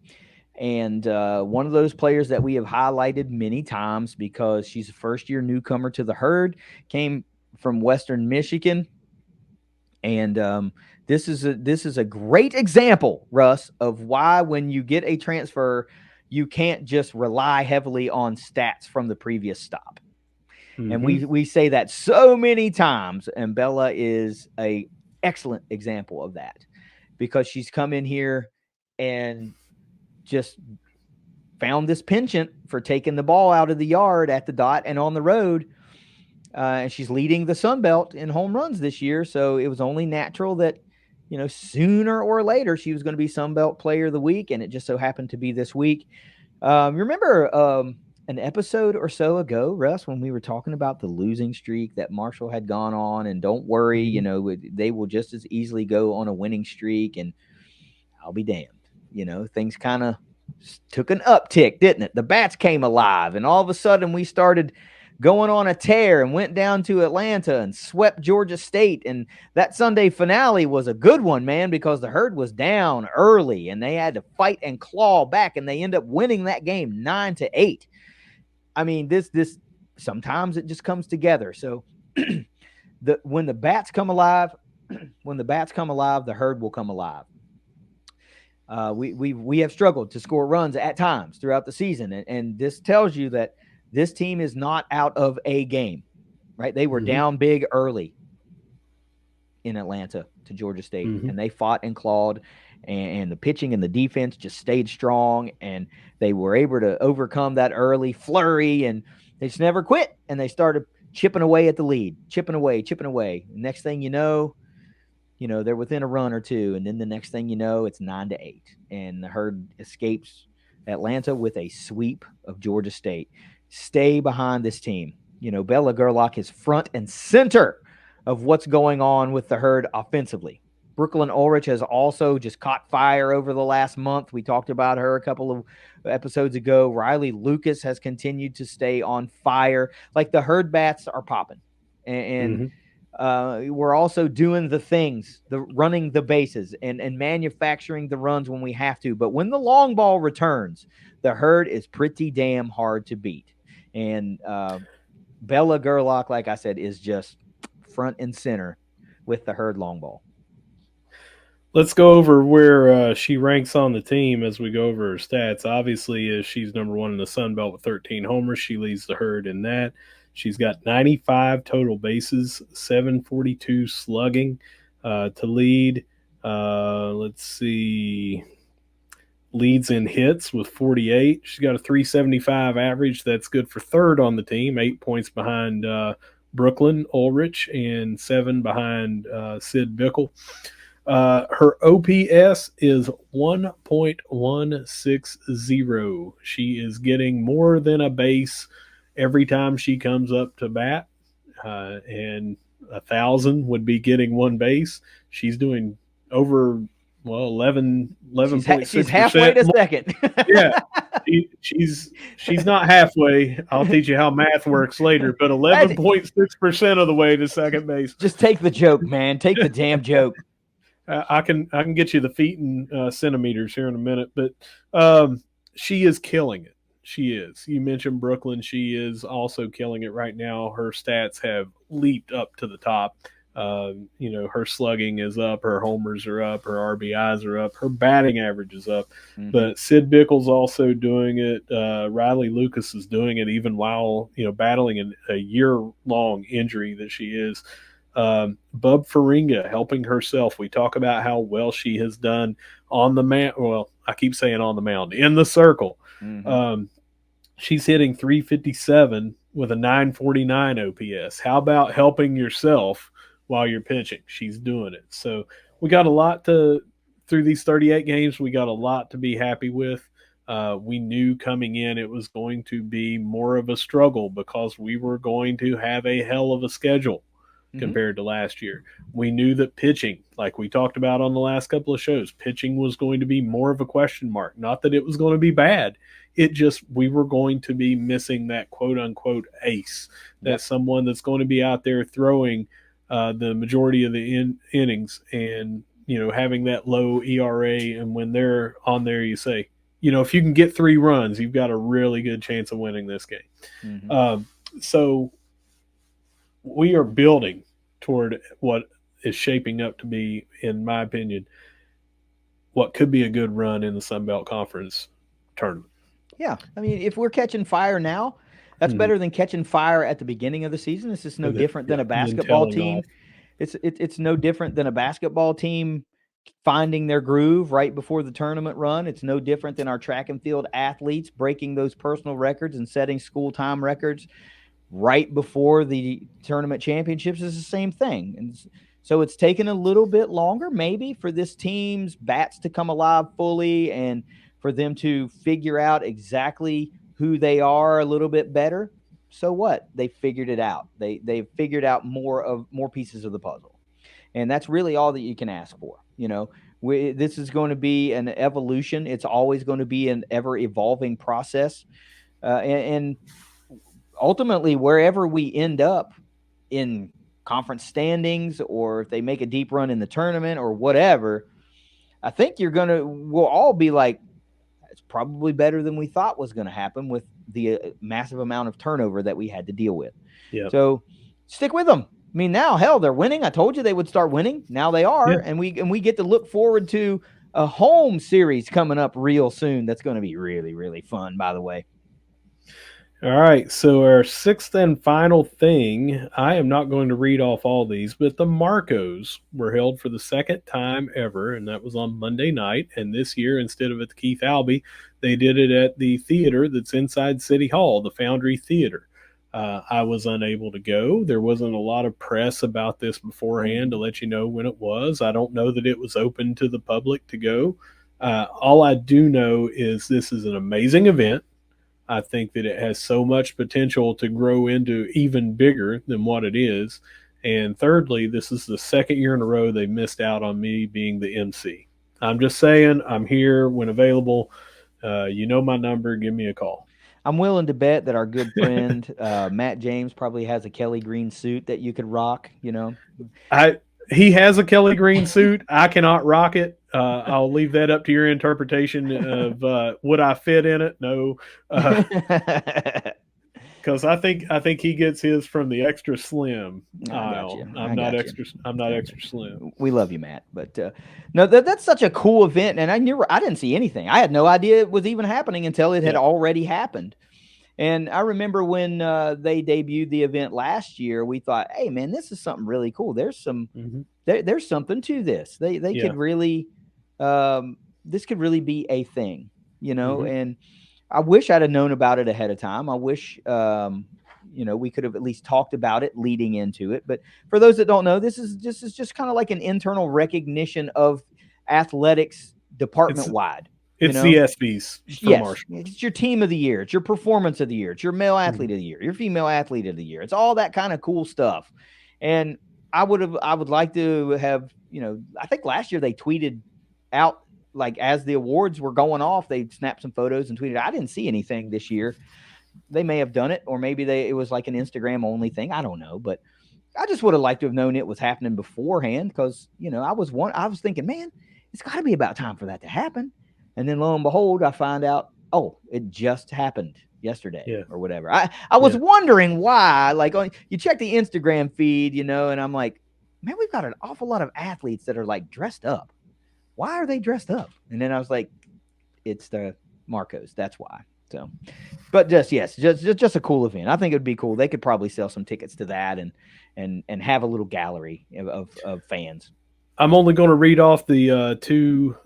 And one of those players that we have highlighted many times because she's a first-year newcomer to the herd, came from Western Michigan, and this is a great example, Russ, of why when you get a transfer, you can't just rely heavily on stats from the previous stop. Mm-hmm. And we say that so many times, and Bella is a excellent example of that because she's come in here and just found this penchant for taking the ball out of the yard at the dot and on the road. And she's leading the Sun Belt in home runs this year. So it was only natural that, sooner or later she was going to be Sun Belt Player of the Week. And it just so happened to be this week. Remember an episode or so ago, Russ, when we were talking about the losing streak that Marshall had gone on, and don't worry, they will just as easily go on a winning streak, and I'll be damned. Things kind of took an uptick, didn't it? The bats came alive, and all of a sudden we started going on a tear and went down to Atlanta and swept Georgia State. And that Sunday finale was a good one, man, because the herd was down early and they had to fight and claw back, and they end up winning that game 9-8. I mean, this sometimes it just comes together. So when the bats come alive, the herd will come alive. We have struggled to score runs at times throughout the season, and this tells you that this team is not out of a game, right? They were down big early in Atlanta to Georgia State, and they fought and clawed, and the pitching and the defense just stayed strong, and they were able to overcome that early flurry, and they just never quit, and they started chipping away at the lead, chipping away. Next thing you know, they're within a run or two, and then the next thing you know, it's 9-8, and the herd escapes Atlanta with a sweep of Georgia State. Stay behind this team. Bella Gerlach is front and center of what's going on with the herd offensively. Brooklyn Ulrich has also just caught fire over the last month. We talked about her a couple of episodes ago. Riley Lucas has continued to stay on fire. Like, the herd bats are popping, and we're also doing the things, running the bases and manufacturing the runs when we have to. But when the long ball returns, the herd is pretty damn hard to beat. And Bella Gerlach, like I said, is just front and center with the herd long ball. Let's go over where she ranks on the team as we go over her stats. Obviously, she's number one in the Sun Belt with 13 homers. She leads the herd in that. She's got 95 total bases, 742 slugging to lead. Let's see. Leads in hits with 48. She's got a 375 average. That's good for third on the team, 8 points behind Brooklyn Ulrich and 7 behind Sid Bickle. Her OPS is 1.160. She is getting more than a base every time she comes up to bat, and 1,000 would be getting one base. She's doing over well, 11, She's halfway 11.6%. to second. Yeah. She's not halfway. I'll teach you how math works later, but 11.6% of the way to second base. Just take the joke, man. Take the damn joke. I can get you the feet and centimeters here in a minute, but she is killing it. She is. You mentioned Brooklyn. She is also killing it right now. Her stats have leaped up to the top. Her slugging is up, her homers are up, her RBIs are up, her batting average is up. Mhm. But Sid Bickle's also doing it. Riley Lucas is doing it even while battling a year-long injury that she is. Bub Faringa helping herself. We talk about how well she has done on the mound. Well, I keep saying on the mound, in the circle. Mhm. She's hitting 357 with a 949 OPS. How about helping yourself while you're pitching? She's doing it. So we got a lot through these 38 games, we got a lot to be happy with. We knew coming in it was going to be more of a struggle because we were going to have a hell of a schedule compared to last year. We knew that pitching, like we talked about on the last couple of shows, pitching was going to be more of a question mark. Not that it was going to be bad. It just, we were going to be missing that quote unquote ace. That's someone that's going to be out there throwing the majority of the innings and, having that low ERA. And when they're on there, you say, if you can get 3 runs, you've got a really good chance of winning this game. So we are building toward what is shaping up to be, in my opinion, what could be a good run in the Sun Belt Conference tournament. Yeah. I mean, if we're catching fire now, that's better than catching fire at the beginning of the season. It's just no different than a basketball team. It's no different than a basketball team finding their groove right before the tournament run. It's no different than our track and field athletes breaking those personal records and setting school time records right before the tournament championships. Is the same thing. And so it's taken a little bit longer maybe for this team's bats to come alive fully and for them to figure out exactly who they are a little bit better. So what? They figured it out. They figured out more pieces of the puzzle. And that's really all that you can ask for. This is going to be an evolution. It's always going to be an ever evolving process. And ultimately, wherever we end up in conference standings, or if they make a deep run in the tournament or whatever, I think we'll all be like, it's probably better than we thought was going to happen with the massive amount of turnover that we had to deal with. Yep. So stick with them. I mean, now, hell, they're winning. I told you they would start winning. Now they are. Yeah. And we get to look forward to a home series coming up real soon. That's going to be really, really fun, by the way. All right, so our sixth and final thing, I am not going to read off all these, but the Marcos were held for the second time ever, and that was on Monday night. And this year, instead of at the Keith Albee, they did it at the theater that's inside City Hall, the Foundry Theater. I was unable to go. There wasn't a lot of press about this beforehand to let you know when it was. I don't know that it was open to the public to go. All I do know is this is an amazing event. I think that it has so much potential to grow into even bigger than what it is. And thirdly, this is the second year in a row they missed out on me being the MC. I'm just saying, I'm here when available. You know my number. Give me a call. I'm willing to bet that our good friend Matt James probably has a Kelly Green suit that you could rock. He has a Kelly Green suit. I cannot rock it. I'll leave that up to your interpretation of would I fit in it? No, because I think he gets his from the extra slim aisle. I'm not extra slim. We love you, Matt, but no, that's such a cool event, and I didn't see anything. I had no idea it was even happening until it had already happened. And I remember when they debuted the event last year, we thought, hey, man, this is something really cool. There's some there's something to this. They could really this could really be a thing, and I wish I'd have known about it ahead of time. I wish we could have at least talked about it leading into it. But for those that don't know, this is just kind of like an internal recognition of athletics department wide. It's the ESPYs for Marshall. It's your team of the year. It's your performance of the year. It's your male athlete of the year. Your female athlete of the year. It's all that kind of cool stuff. And I would like to have, I think last year they tweeted out, like as the awards were going off, they snapped some photos and tweeted. I didn't see anything this year. They may have done it, or maybe it was like an Instagram only thing. I don't know, but I just would have liked to have known it was happening beforehand, because I was thinking, man, it's got to be about time for that to happen. And then lo and behold, I find out, oh, it just happened yesterday Yeah. or whatever. I was wondering why. Like, you check the Instagram feed, and I'm like, man, we've got an awful lot of athletes that are like dressed up. Why are they dressed up? And then I was like, it's the Marcos. That's why. So, but just a cool event. I think it would be cool. They could probably sell some tickets to that and have a little gallery of fans. I'm only going to read off the two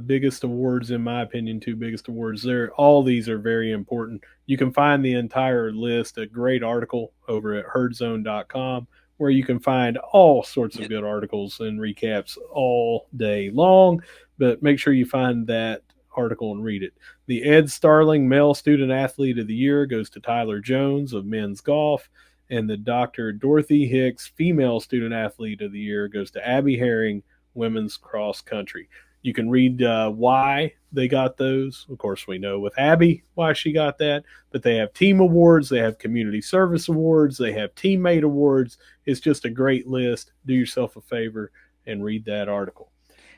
biggest awards, in my opinion, two biggest awards. All these are very important. You can find the entire list, a great article over at herdzone.com, where you can find all sorts of good articles and recaps all day long. But make sure you find that article and read it. The Ed Starling Male Student Athlete of the Year goes to Tyler Jones of men's golf. And the Dr. Dorothy Hicks Female Student Athlete of the Year goes to Abby Herring, women's cross country. You can read why they got those. Of course, we know with Abby why she got that, but they have team awards, they have community service awards, they have teammate awards. It's just a great list. Do yourself a favor and read that article.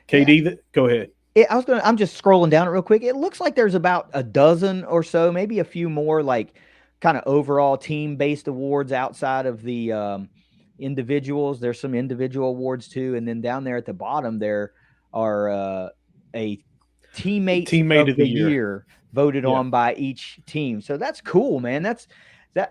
KD, go ahead. I'm just scrolling down it real quick. It looks like there's about a dozen or so, maybe a few more, like kind of overall team-based awards outside of the individuals. There's some individual awards too, and then down there at the bottom there are a teammate of the year voted on by each team. So that's cool, man.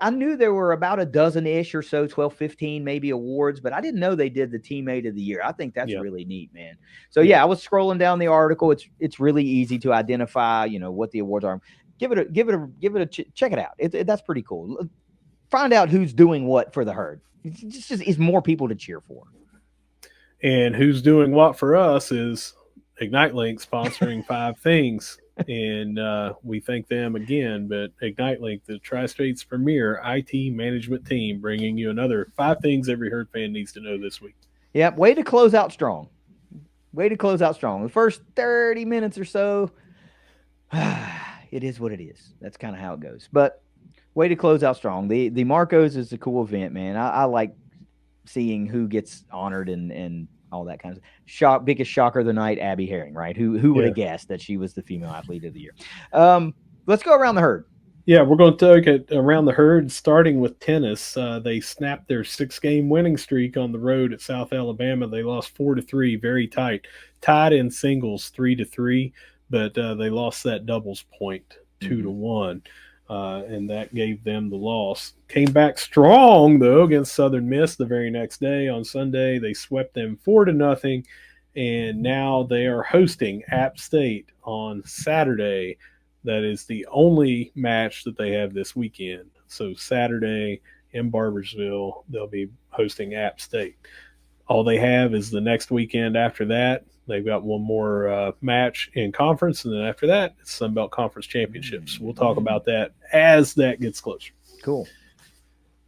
I knew there were about a dozen-ish or so, 12, 15 maybe awards, but I didn't know they did the teammate of the year. I think that's really neat, man. So I was scrolling down the article. It's really easy to identify, what the awards are. Give it a check it out. That's pretty cool. Find out who's doing what for the herd. It's more people to cheer for. And who's doing what for us is Ignite Link sponsoring 5 things. And we thank them again. But Ignite Link, the Tri-State's premier IT management team, bringing you another 5 things every herd fan needs to know this week. Yep, way to close out strong. The first 30 minutes or so, it is what it is. That's kind of how it goes. But way to close out strong. The Marcos is a cool event, man. I like seeing who gets honored and all that kind of biggest shocker of the night, Abby Herring, right? Who would have guessed that she was the female athlete of the year? Let's go around the herd. Yeah, we're going to take it around the herd, starting with tennis. They snapped their 6-game winning streak on the road at South Alabama. They lost 4-3, very tight. Tied in singles 3-3, but they lost that doubles point 2-1. And that gave them the loss. Came back strong, though, against Southern Miss the very next day. On Sunday, they swept them 4-0, and now they are hosting App State on Saturday. That is the only match that they have this weekend. So Saturday in Barbersville, they'll be hosting App State. All they have is the next weekend after that. They've got one more match in conference, and then after that, it's Sun Belt Conference Championships. We'll talk about that as that gets closer. Cool.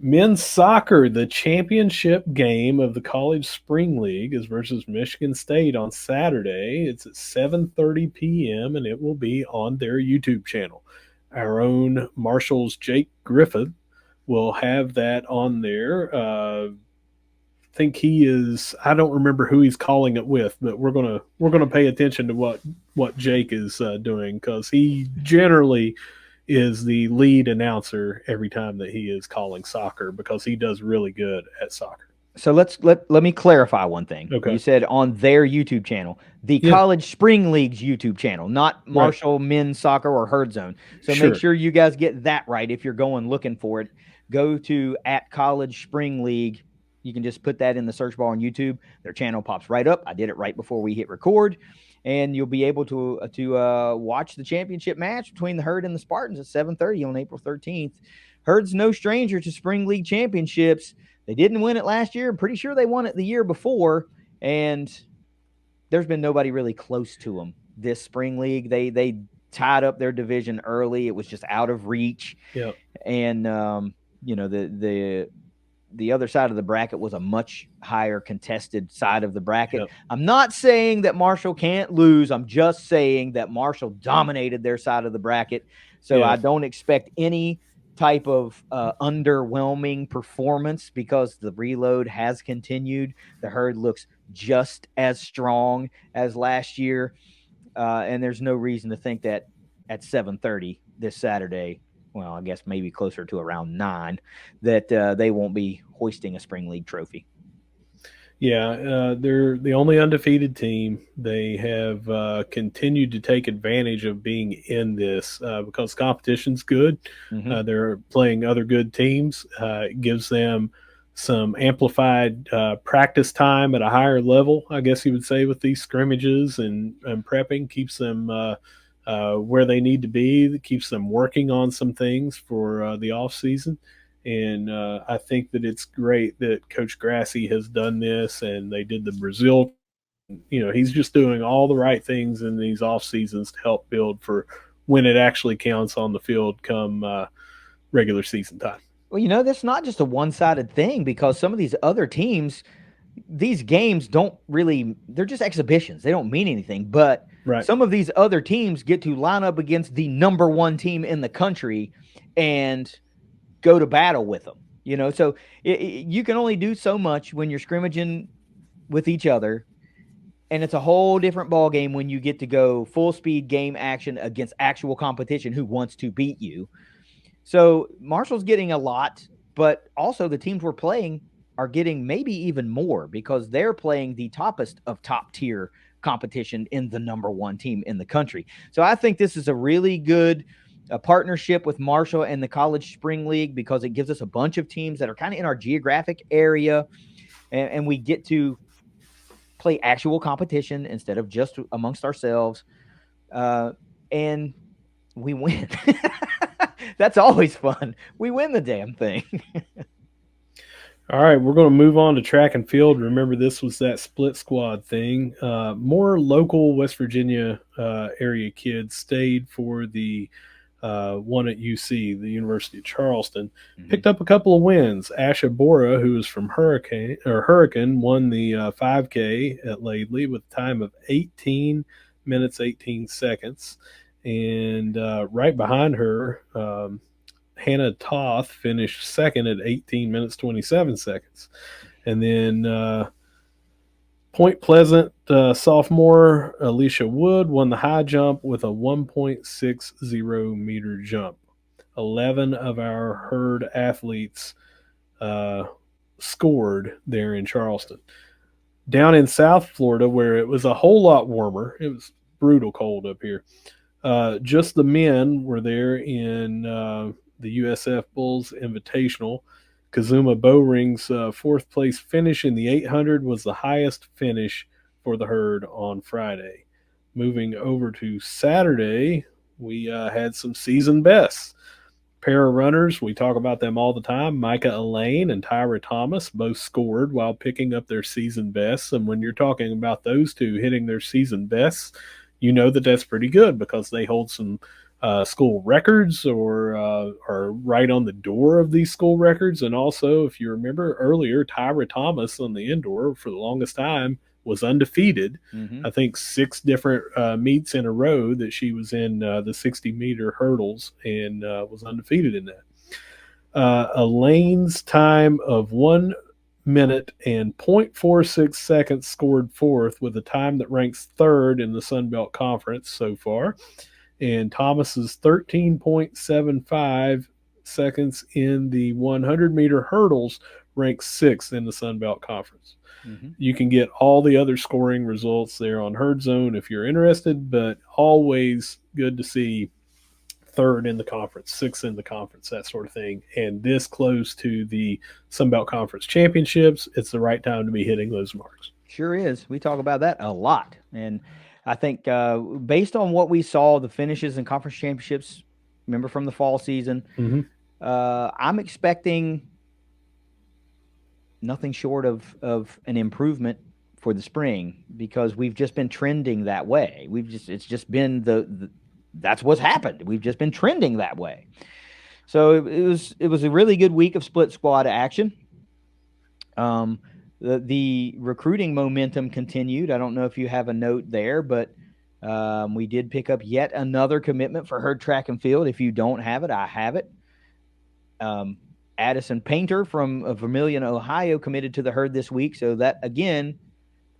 Men's soccer, the championship game of the College Spring League is versus Michigan State on Saturday. It's at 7:30 p.m., and it will be on their YouTube channel. Our own Marshall's Jake Griffith will have that on there. I think he is. I don't remember who he's calling it with, but we're gonna pay attention to what Jake is doing, because he generally is the lead announcer every time that he is calling soccer, because he does really good at soccer. So let me clarify one thing. Okay. You said on their YouTube channel, the College Spring League's YouTube channel, not Marshall Men's Soccer or Herd Zone. So make sure you guys get that right if you're going looking for it. Go to @College Spring League. You can just put that in the search bar on YouTube. Their channel pops right up. I did it right before we hit record. And you'll be able to watch the championship match between the Herd and the Spartans at 7:30 on April 13th. Herd's no stranger to Spring League championships. They didn't win it last year. I'm pretty sure they won it the year before, and there's been nobody really close to them this Spring League. They tied up their division early. It was just out of reach. Yep. And the the other side of the bracket was a much higher contested side of the bracket. Yep. I'm not saying that Marshall can't lose. I'm just saying that Marshall dominated their side of the bracket. So Yeah. I don't expect any type of underwhelming performance because the reload has continued. The herd looks just as strong as last year. And there's no reason to think that at 7:30 this Saturday, well, I guess maybe closer to around 9, that they won't be hoisting a spring league trophy. Yeah, they're the only undefeated team. They have continued to take advantage of being in this because competition's good. Mm-hmm. They're playing other good teams. It gives them some amplified practice time at a higher level, I guess you would say, with these scrimmages and prepping. Keeps them where they need to be. It keeps them working on some things for the off season. And I think that it's great that Coach Grassi has done this, and they did the Brazil. He's just doing all the right things in these off seasons to help build for when it actually counts on the field come regular season time. Well, that's not just a one-sided thing because some of these other teams, these games don't really, they're just exhibitions. They don't mean anything. But Right. some of these other teams get to line up against the number one team in the country and go to battle with them. So you can only do so much when you're scrimmaging with each other, and it's a whole different ball game when you get to go full speed game action against actual competition who wants to beat you. So Marshall's getting a lot, but also the teams we're playing are getting maybe even more because they're playing the toppest of top tier competition in the number one team in the country. So I think this is a really good partnership with Marshall and the College Spring League because it gives us a bunch of teams that are kind of in our geographic area, and we get to play actual competition instead of just amongst ourselves. And we win. That's always fun. We win the damn thing. All right, we're going to move on to track and field. Remember, this was that split squad thing. More local West Virginia area kids stayed for the one at UC, the University of Charleston. Mm-hmm. Picked up a couple of wins. Asha Bora, who is from Hurricane, won the 5K at Laidley with a time of 18 minutes 18 seconds, and right behind her. Hannah Toth finished second at 18 minutes 27 seconds. And then Point Pleasant sophomore Alicia Wood won the high jump with a 1.60 meter jump. 11 of our herd athletes scored there in Charleston. Down in South Florida, where it was a whole lot warmer, it was brutal cold up here. Just the men were there in the USF Bulls Invitational. Kazuma Bowring's fourth place finish in the 800 was the highest finish for the herd on Friday. Moving over to Saturday, we had some season bests. Pair of runners, we talk about them all the time. Micah Elaine and Tyra Thomas both scored while picking up their season bests. And when you're talking about those two hitting their season bests, you know that that's pretty good because they hold some school records or are right on the door of these school records. And also, if you remember earlier, Tyra Thomas on the indoor for the longest time was undefeated. Mm-hmm. I think 6 different meets in a row that she was in the 60-meter hurdles and was undefeated in that. Elaine's time of 1 minute and 0.46 seconds scored fourth with a time that ranks third in the Sun Belt Conference so far. And Thomas's 13.75 seconds in the 100-meter hurdles ranks sixth in the Sun Belt Conference. Mm-hmm. You can get all the other scoring results there on Herd Zone if you're interested, but always good to see third in the conference, sixth in the conference, that sort of thing. And this close to the Sun Belt Conference Championships, it's the right time to be hitting those marks. Sure is. We talk about that a lot. And I think based on what we saw, the finishes in conference championships, remember from the fall season, I'm expecting nothing short of an improvement for the spring because we've just been trending that way. It's just been that's what's happened. We've just been trending that way. So it was a really good week of split squad action. Um, the recruiting momentum continued. I don't know if you have a note there, but we did pick up yet another commitment for Herd Track and Field. If you don't have it, I have it. Um, Addison Painter from Vermilion, Ohio, committed to the Herd this week. So that, again,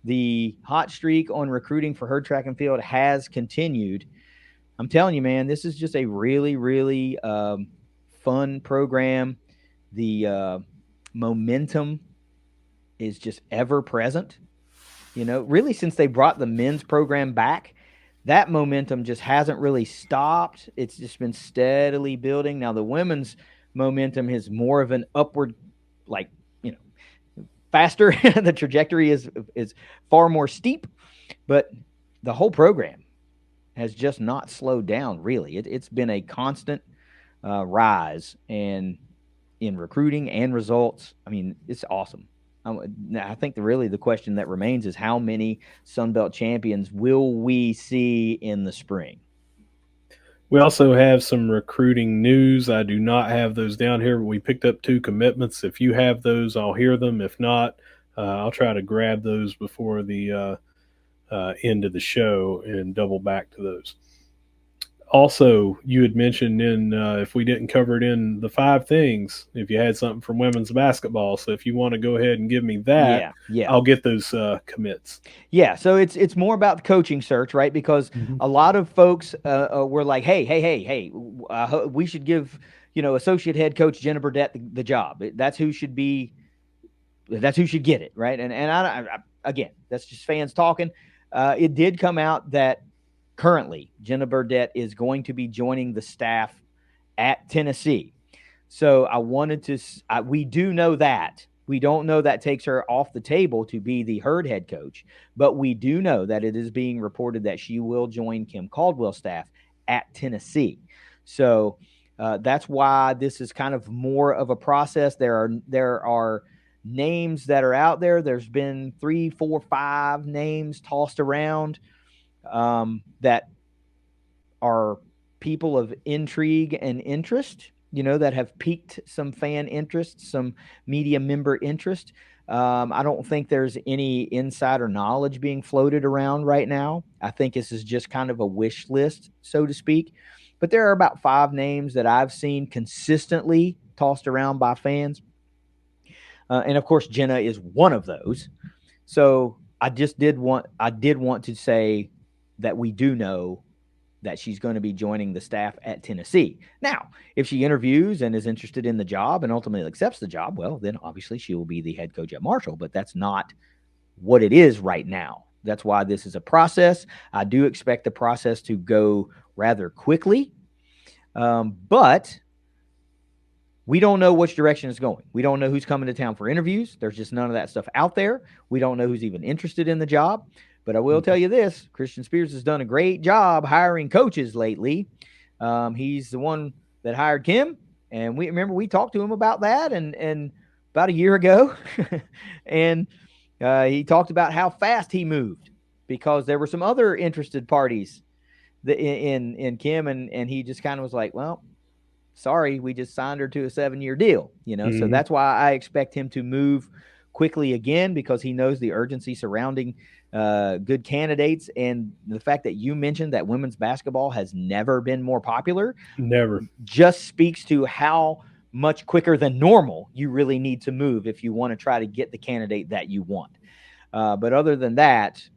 the hot streak on recruiting for Herd Track and Field has continued. I'm telling you, man, this is just a really, really fun program. The momentum is just ever present. Really, since they brought the men's program back, that momentum just hasn't really stopped. It's just been steadily building. Now, the women's momentum is more of an upward, like, faster. The trajectory is far more steep, but the whole program has just not slowed down, really. It's been a constant rise and in recruiting and results. I mean, it's awesome. I think the question that remains is how many Sunbelt champions will we see in the spring? We also have some recruiting news. I do not have those down here, but we picked up 2 commitments. If you have those, I'll hear them. If not, I'll try to grab those before the end of the show and double back to those. Also, you had mentioned if we didn't cover it in the 5 things, if you had something from women's basketball. So if you want to go ahead and give me that, Yeah. I'll get those commits. Yeah, so it's more about the coaching search, right? Because Mm-hmm. a lot of folks were like, hey, we should give associate head coach Jenna Burdett the job. That's who should get it, right? And again, that's just fans talking. It did come out that currently Jenna Burdett is going to be joining the staff at Tennessee. So I wanted to. We do know that. We don't know that takes her off the table to be the Herd head coach, but we do know that it is being reported that she will join Kim Caldwell's staff at Tennessee. So that's why this is kind of more of a process. There are names that are out there. There's been 3, 4, 5 names tossed around that are people of intrigue and interest, that have piqued some fan interest, some media member interest. I don't think there's any insider knowledge being floated around right now. I think this is just kind of a wish list, so to speak. But there are about 5 names that I've seen consistently tossed around by fans. And of course, Jenna is one of those. So I did want to say that we do know that she's going to be joining the staff at Tennessee. Now, if she interviews and is interested in the job and ultimately accepts the job, well, then obviously she will be the head coach at Marshall, but that's not what it is right now. That's why this is a process. I do expect the process to go rather quickly, but we don't know which direction it's going. We don't know who's coming to town for interviews. There's just none of that stuff out there. We don't know who's even interested in the job. But I will tell you this, Christian Spears has done a great job hiring coaches lately. He's the one that hired Kim, and we talked to him about that and about a year ago. And he talked about how fast he moved because there were some other interested parties in Kim, and he just kind of was like, well, sorry, we just signed her to a 7-year deal, Mm-hmm. So that's why I expect him to move quickly again, because he knows the urgency surrounding good candidates. And the fact that you mentioned that women's basketball has never been more popular Never. just speaks to how much quicker than normal you really need to move if you want to try to get the candidate that you want. But other than that,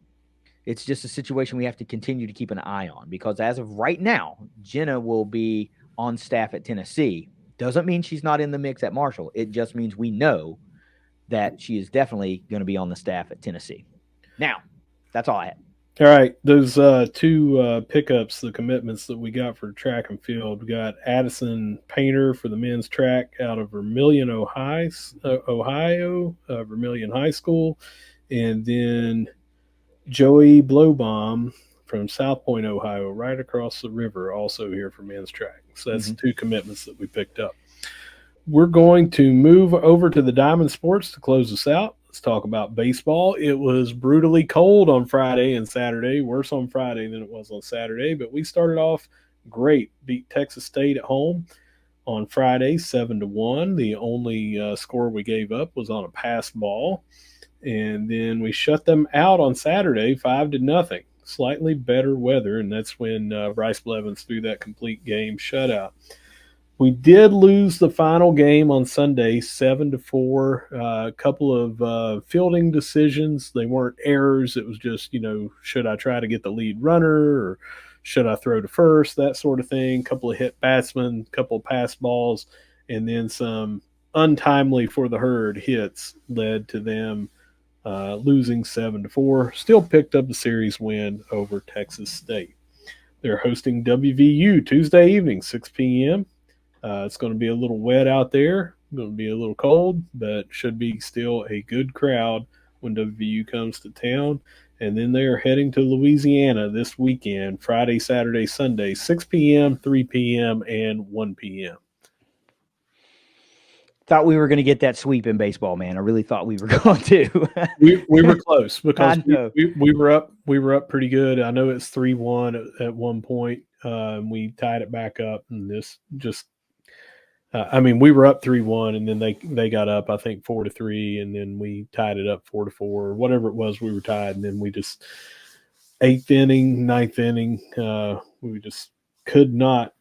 it's just a situation we have to continue to keep an eye on, because as of right now, Jenna will be on staff at Tennessee. Doesn't mean she's not in the mix at Marshall. It just means we know that she is definitely going to be on the staff at Tennessee. Now, that's all I had. All right, those 2 pickups, the commitments that we got for track and field, we got Addison Painter for the men's track out of Vermilion, Ohio, Vermilion High School, and then Joey Blowbaum from South Point, Ohio, right across the river, also here for men's track. So that's 2 commitments that we picked up. We're going to move over to the Diamond Sports to close us out. Let's talk about baseball. It was brutally cold on Friday and Saturday, worse on Friday than it was on Saturday, but we started off great. Beat Texas State at home on Friday, 7-1. The only score we gave up was on a pass ball, and then we shut them out on Saturday, 5-0. Slightly better weather, and that's when Bryce Blevins threw that complete game shutout. We did lose the final game on Sunday, 7-4. A couple of fielding decisions. They weren't errors. It was just, should I try to get the lead runner or should I throw to first? That sort of thing. A couple of hit batsmen, a couple of pass balls, and then some untimely for the herd hits led to them losing 7-4. Still picked up the series win over Texas State. They're hosting WVU Tuesday evening, 6 p.m. It's going to be a little wet out there. It's going to be a little cold, but should be still a good crowd when WVU comes to town. And then they are heading to Louisiana this weekend, Friday, Saturday, Sunday, 6 p.m., 3 p.m., and 1 p.m. Thought we were going to get that sweep in baseball, man. I really thought we were going to. we were close because we were up pretty good. I know it's 3-1 at one point. We tied it back up, and this just we were up 3-1, and then they got up, I think 4-3, and then we tied it up 4-4, or whatever it was. We were tied, and then we just 8th inning, 9th inning, we just could not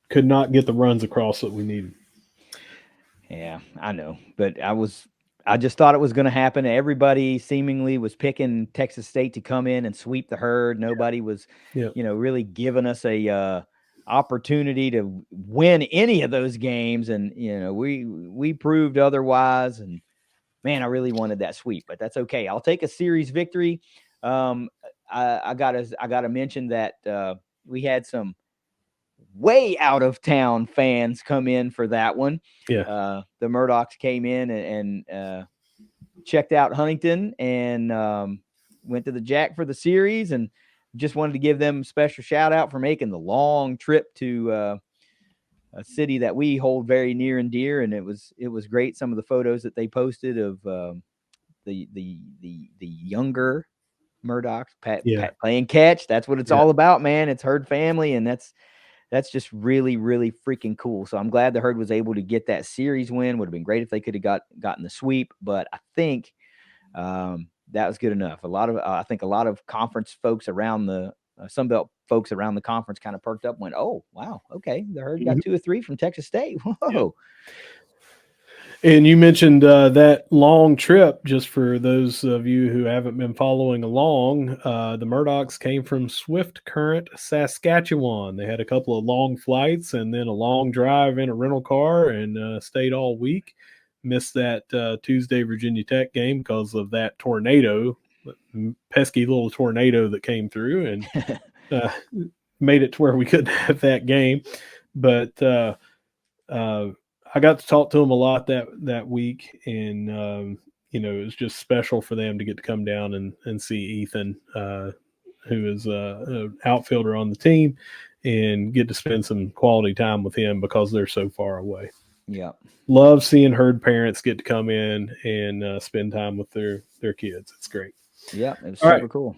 get the runs across that we needed. Yeah, I know, but I just thought it was going to happen. Everybody seemingly was picking Texas State to come in and sweep the herd. Nobody was, really giving us a opportunity to win any of those games, and we proved otherwise. And man, I really wanted that sweep, but that's okay. I'll take a series victory. I gotta mention that we had some way out of town fans come in for that one. Yeah. The Murdochs came in and checked out Huntington and went to the Jack for the series, and just wanted to give them a special shout out for making the long trip to a city that we hold very near and dear. And it was great. Some of the photos that they posted of the younger Murdochs playing catch. That's what it's all about, man. It's herd family, and that's just really, really freaking cool. So I'm glad the herd was able to get that series win. Would have been great if they could have gotten the sweep, but I think that was good enough. I think a lot of conference folks around the Sunbelt folks around the conference kind of perked up and went, oh, wow, okay, the herd got 2 or 3 from Texas State. Whoa. Yeah. And you mentioned that long trip. Just for those of you who haven't been following along, the Murdochs came from Swift Current, Saskatchewan. They had a couple of long flights and then a long drive in a rental car, and stayed all week. Missed that Tuesday Virginia Tech game because of that tornado, pesky little tornado that came through and made it to where we couldn't have that game. But I got to talk to them a lot that week, and it was just special for them to get to come down and see Ethan, who is an outfielder on the team, and get to spend some quality time with him because they're so far away. Yeah. Love seeing herd parents get to come in and spend time with their kids. It's great. Yeah, it was super cool.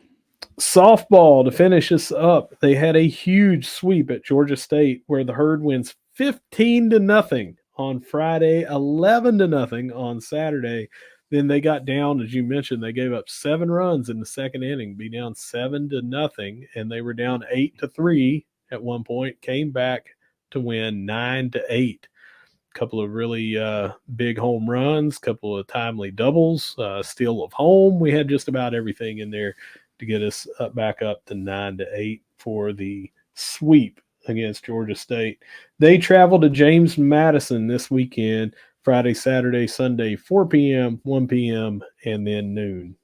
Softball to finish us up. They had a huge sweep at Georgia State where the herd wins 15-0 on Friday, 11-0 on Saturday. Then they got down, as you mentioned, they gave up 7 runs in the second inning, be down 7-0, and they were down 8-3 at one point, came back to win 9-8. Couple of really big home runs, couple of timely doubles, steal of home. We had just about everything in there to get us back up to 9-8 for the sweep against Georgia State. They travel to James Madison this weekend, Friday, Saturday, Sunday, 4 p.m., 1 p.m., and then noon.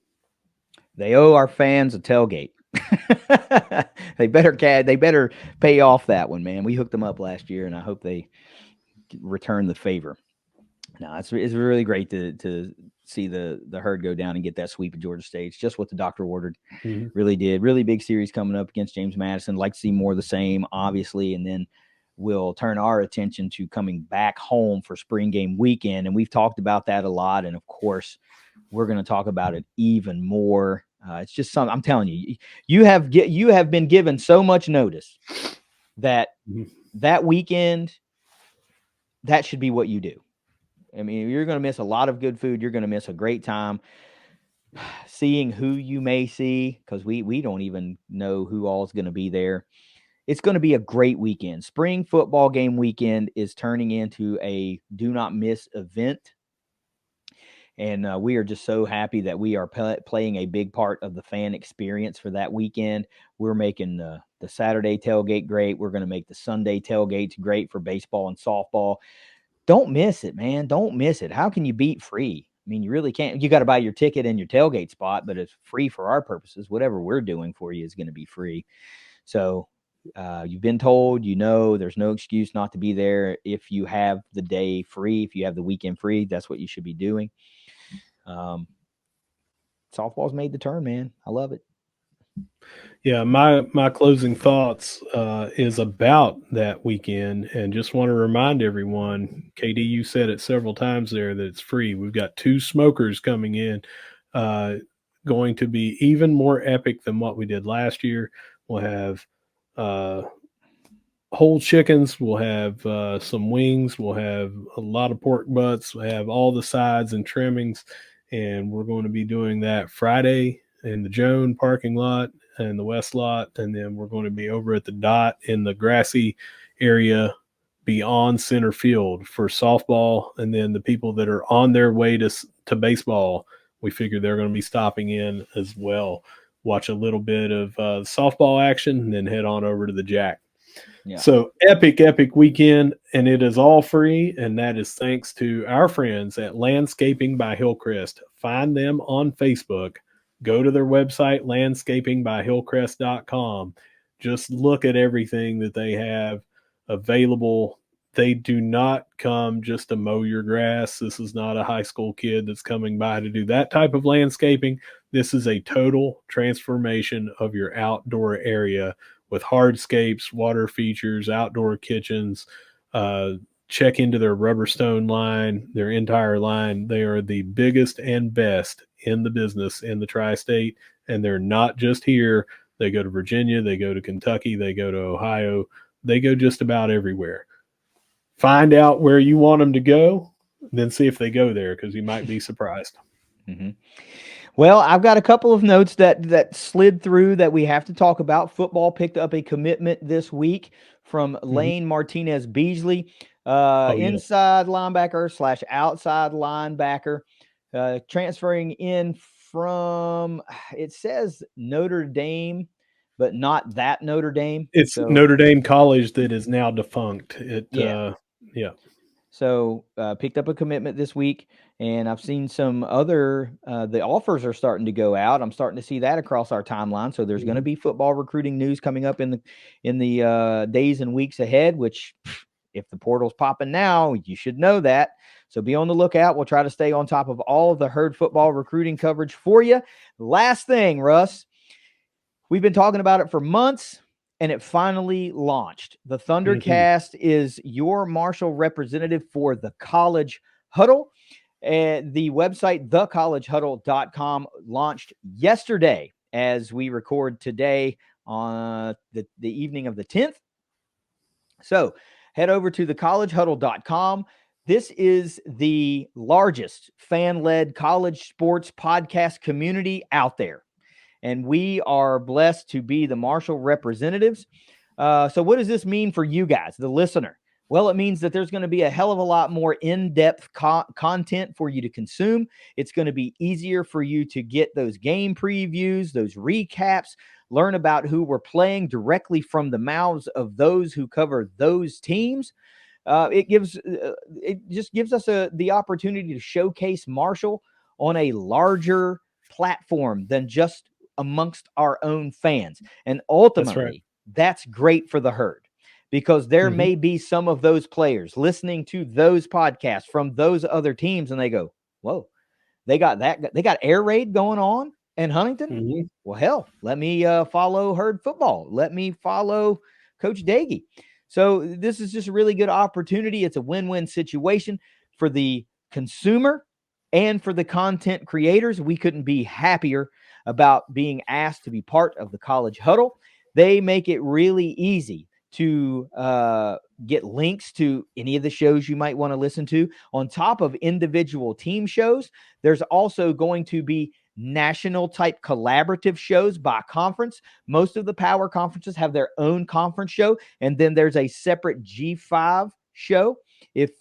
They owe our fans a tailgate. They better pay off that one, man. We hooked them up last year, and I hope they return the favor. No, it's really great to see the herd go down and get that sweep at Georgia State. It's just what the doctor ordered. Mm-hmm. Really did. Really big series coming up against James Madison. Like to see more of the same, obviously, and then we'll turn our attention to coming back home for spring game weekend. And we've talked about that a lot, and of course, we're going to talk about it even more. It's just something I'm telling you. You have been given so much notice that that weekend that should be what you do. I mean, you're going to miss a lot of good food. You're going to miss a great time seeing who you may see, because we don't even know who all is going to be there. It's going to be a great weekend. Spring football game weekend is turning into a do not miss event. And we are just so happy that we are playing a big part of the fan experience for that weekend. We're making the Saturday tailgate great. We're going to make the Sunday tailgates great for baseball and softball. Don't miss it, man. Don't miss it. How can you beat free? I mean, you really can't. You got to buy your ticket and your tailgate spot, but it's free for our purposes. Whatever we're doing for you is going to be free. So you've been told, there's no excuse not to be there. If you have the day free, if you have the weekend free, that's what you should be doing. Softball's made the turn, man. I love it. Yeah, my closing thoughts is about that weekend, and just want to remind everyone, KD, you said it several times there that it's free. We've got 2 smokers coming in, going to be even more epic than what we did last year. We'll have whole chickens, we'll have some wings, we'll have a lot of pork butts, we'll have all the sides and trimmings, and we're going to be doing that Friday in the Joan parking lot and the West lot, and then we're going to be over at the Dot in the grassy area beyond center field for softball, and then the people that are on their way to baseball, we figure they're going to be stopping in as well, watch a little bit of softball action, and then head on over to the Jack. Yeah. So epic weekend, and it is all free, and that is thanks to our friends at Landscaping by Hillcrest. Find them on Facebook. Go to their website, landscapingbyhillcrest.com. Just look at everything that they have available. They do not come just to mow your grass. This is not a high school kid that's coming by to do that type of landscaping. This is a total transformation of your outdoor area with hardscapes, water features, outdoor kitchens. Check into their rubber stone line, their entire line. They are the biggest and best in the business in the tri-state, and they're not just here. They go to Virginia, they go to Kentucky, they go to Ohio, they go just about everywhere. Find out where you want them to go, then see if they go there, because you might be surprised. Mm-hmm. Well, I've got a couple of notes that slid through that we have to talk about. Football picked up a commitment this week from Lane Martinez Beasley, inside linebacker / outside linebacker, transferring in from, it says Notre Dame, but not that Notre Dame. It's Notre Dame College that is now defunct. Yeah. So picked up a commitment this week, and I've seen some other the offers are starting to go out. I'm starting to see that across our timeline. So there's going to be football recruiting news coming up in the days and weeks ahead. Which, if the portal's popping now, you should know that. So be on the lookout. We'll try to stay on top of all of the Herd football recruiting coverage for you. Last thing, Russ, we've been talking about it for months, and it finally launched. The ThunderCast is your Marshall representative for the College Huddle. And the website, thecollegehuddle.com, launched yesterday as we record today on the evening of the 10th. So head over to thecollegehuddle.com. This is the largest fan-led college sports podcast community out there, and we are blessed to be the Marshall representatives. So what does this mean for you guys, the listener? Well, it means that there's going to be a hell of a lot more in-depth content for you to consume. It's going to be easier for you to get those game previews, those recaps, learn about who we're playing directly from the mouths of those who cover those teams. It just gives us the opportunity to showcase Marshall on a larger platform than just amongst our own fans. And ultimately, that's great for the Herd, because there may be some of those players listening to those podcasts from those other teams, and they go, whoa, they got air raid going on in Huntington. Well, hell, let me follow Herd football. Let me follow Coach Dagey. So this is just a really good opportunity. It's a win-win situation for the consumer and for the content creators. We couldn't be happier about being asked to be part of the College Huddle. They make it really easy to get links to any of the shows you might want to listen to. On top of individual team shows, there's also going to be national type collaborative shows by conference. Most of the power conferences have their own conference show, and then there's a separate G5 show. If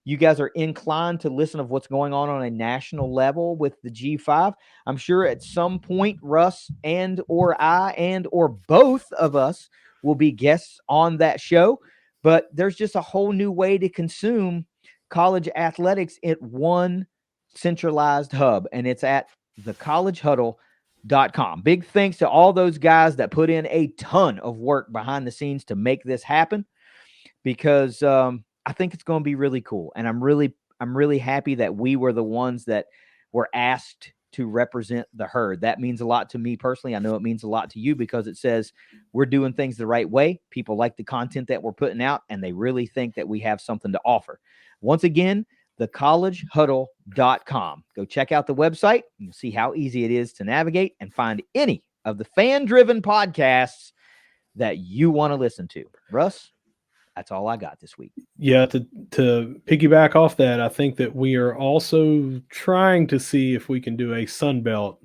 you guys are inclined to listen of what's going on a national level with the G5, I'm sure at some point Russ and or I and or both of us will be guests on that show. But there's just a whole new way to consume college athletics at one centralized hub, and it's at thecollegehuddle.com. Big thanks to all those guys that put in a ton of work behind the scenes to make this happen, because I think it's going to be really cool. And I'm really happy that we were the ones that were asked to represent the herd. That means a lot to me personally. I know it means a lot to you, because it says we're doing things the right way. People like the content that we're putting out, and they really think that we have something to offer. Once again, thecollegehuddle.com. Go check out the website. You'll see how easy it is to navigate and find any of the fan-driven podcasts that you want to listen to. Russ, that's all I got this week. Yeah, to piggyback off that, I think that we are also trying to see if we can do a Sunbelt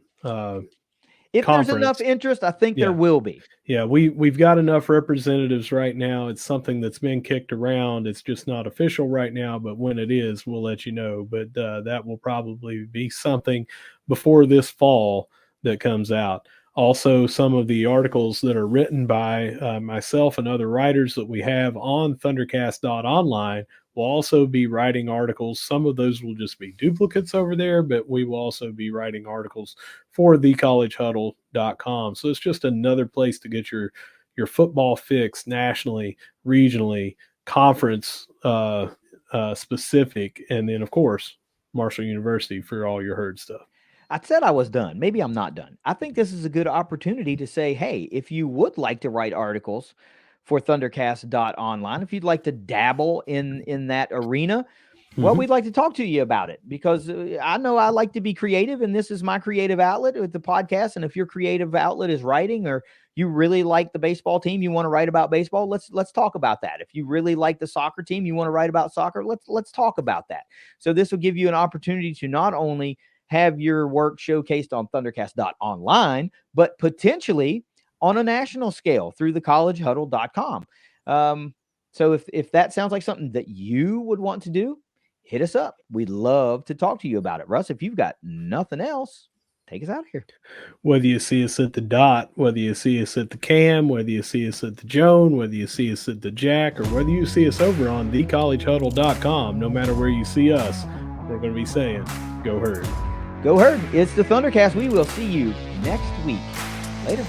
if conference. There's enough interest, I think there will be. Yeah, we've got enough representatives right now. It's something that's been kicked around. It's just not official right now, but when it is, we'll let you know. But that will probably be something before this fall that comes out. Also, some of the articles that are written by myself and other writers that we have on ThunderCast.online will also be writing articles. Some of those will just be duplicates over there, but we will also be writing articles for thecollegehuddle.com. So it's just another place to get your football fix nationally, regionally, conference specific, and then, of course, Marshall University for all your herd stuff. I said I was done. Maybe I'm not done. I think this is a good opportunity to say, hey, if you would like to write articles for ThunderCast.online, if you'd like to dabble in that arena, well, we'd like to talk to you about it, because I know I like to be creative, and this is my creative outlet with the podcast. And if your creative outlet is writing, or you really like the baseball team, you want to write about baseball, let's talk about that. If you really like the soccer team, you want to write about soccer, let's talk about that. So this will give you an opportunity to not only have your work showcased on ThunderCast.online, but potentially on a national scale through thecollegehuddle.com. So if that sounds like something that you would want to do, hit us up. We'd love to talk to you about it. Russ, if you've got nothing else, take us out of here. Whether you see us at the Dot, whether you see us at the Cam, whether you see us at the Joan, whether you see us at the Jack, or whether you see us over on thecollegehuddle.com, no matter where you see us, we're going to be saying, go herd. Go herd. It's the ThunderCast. We will see you next week. Later.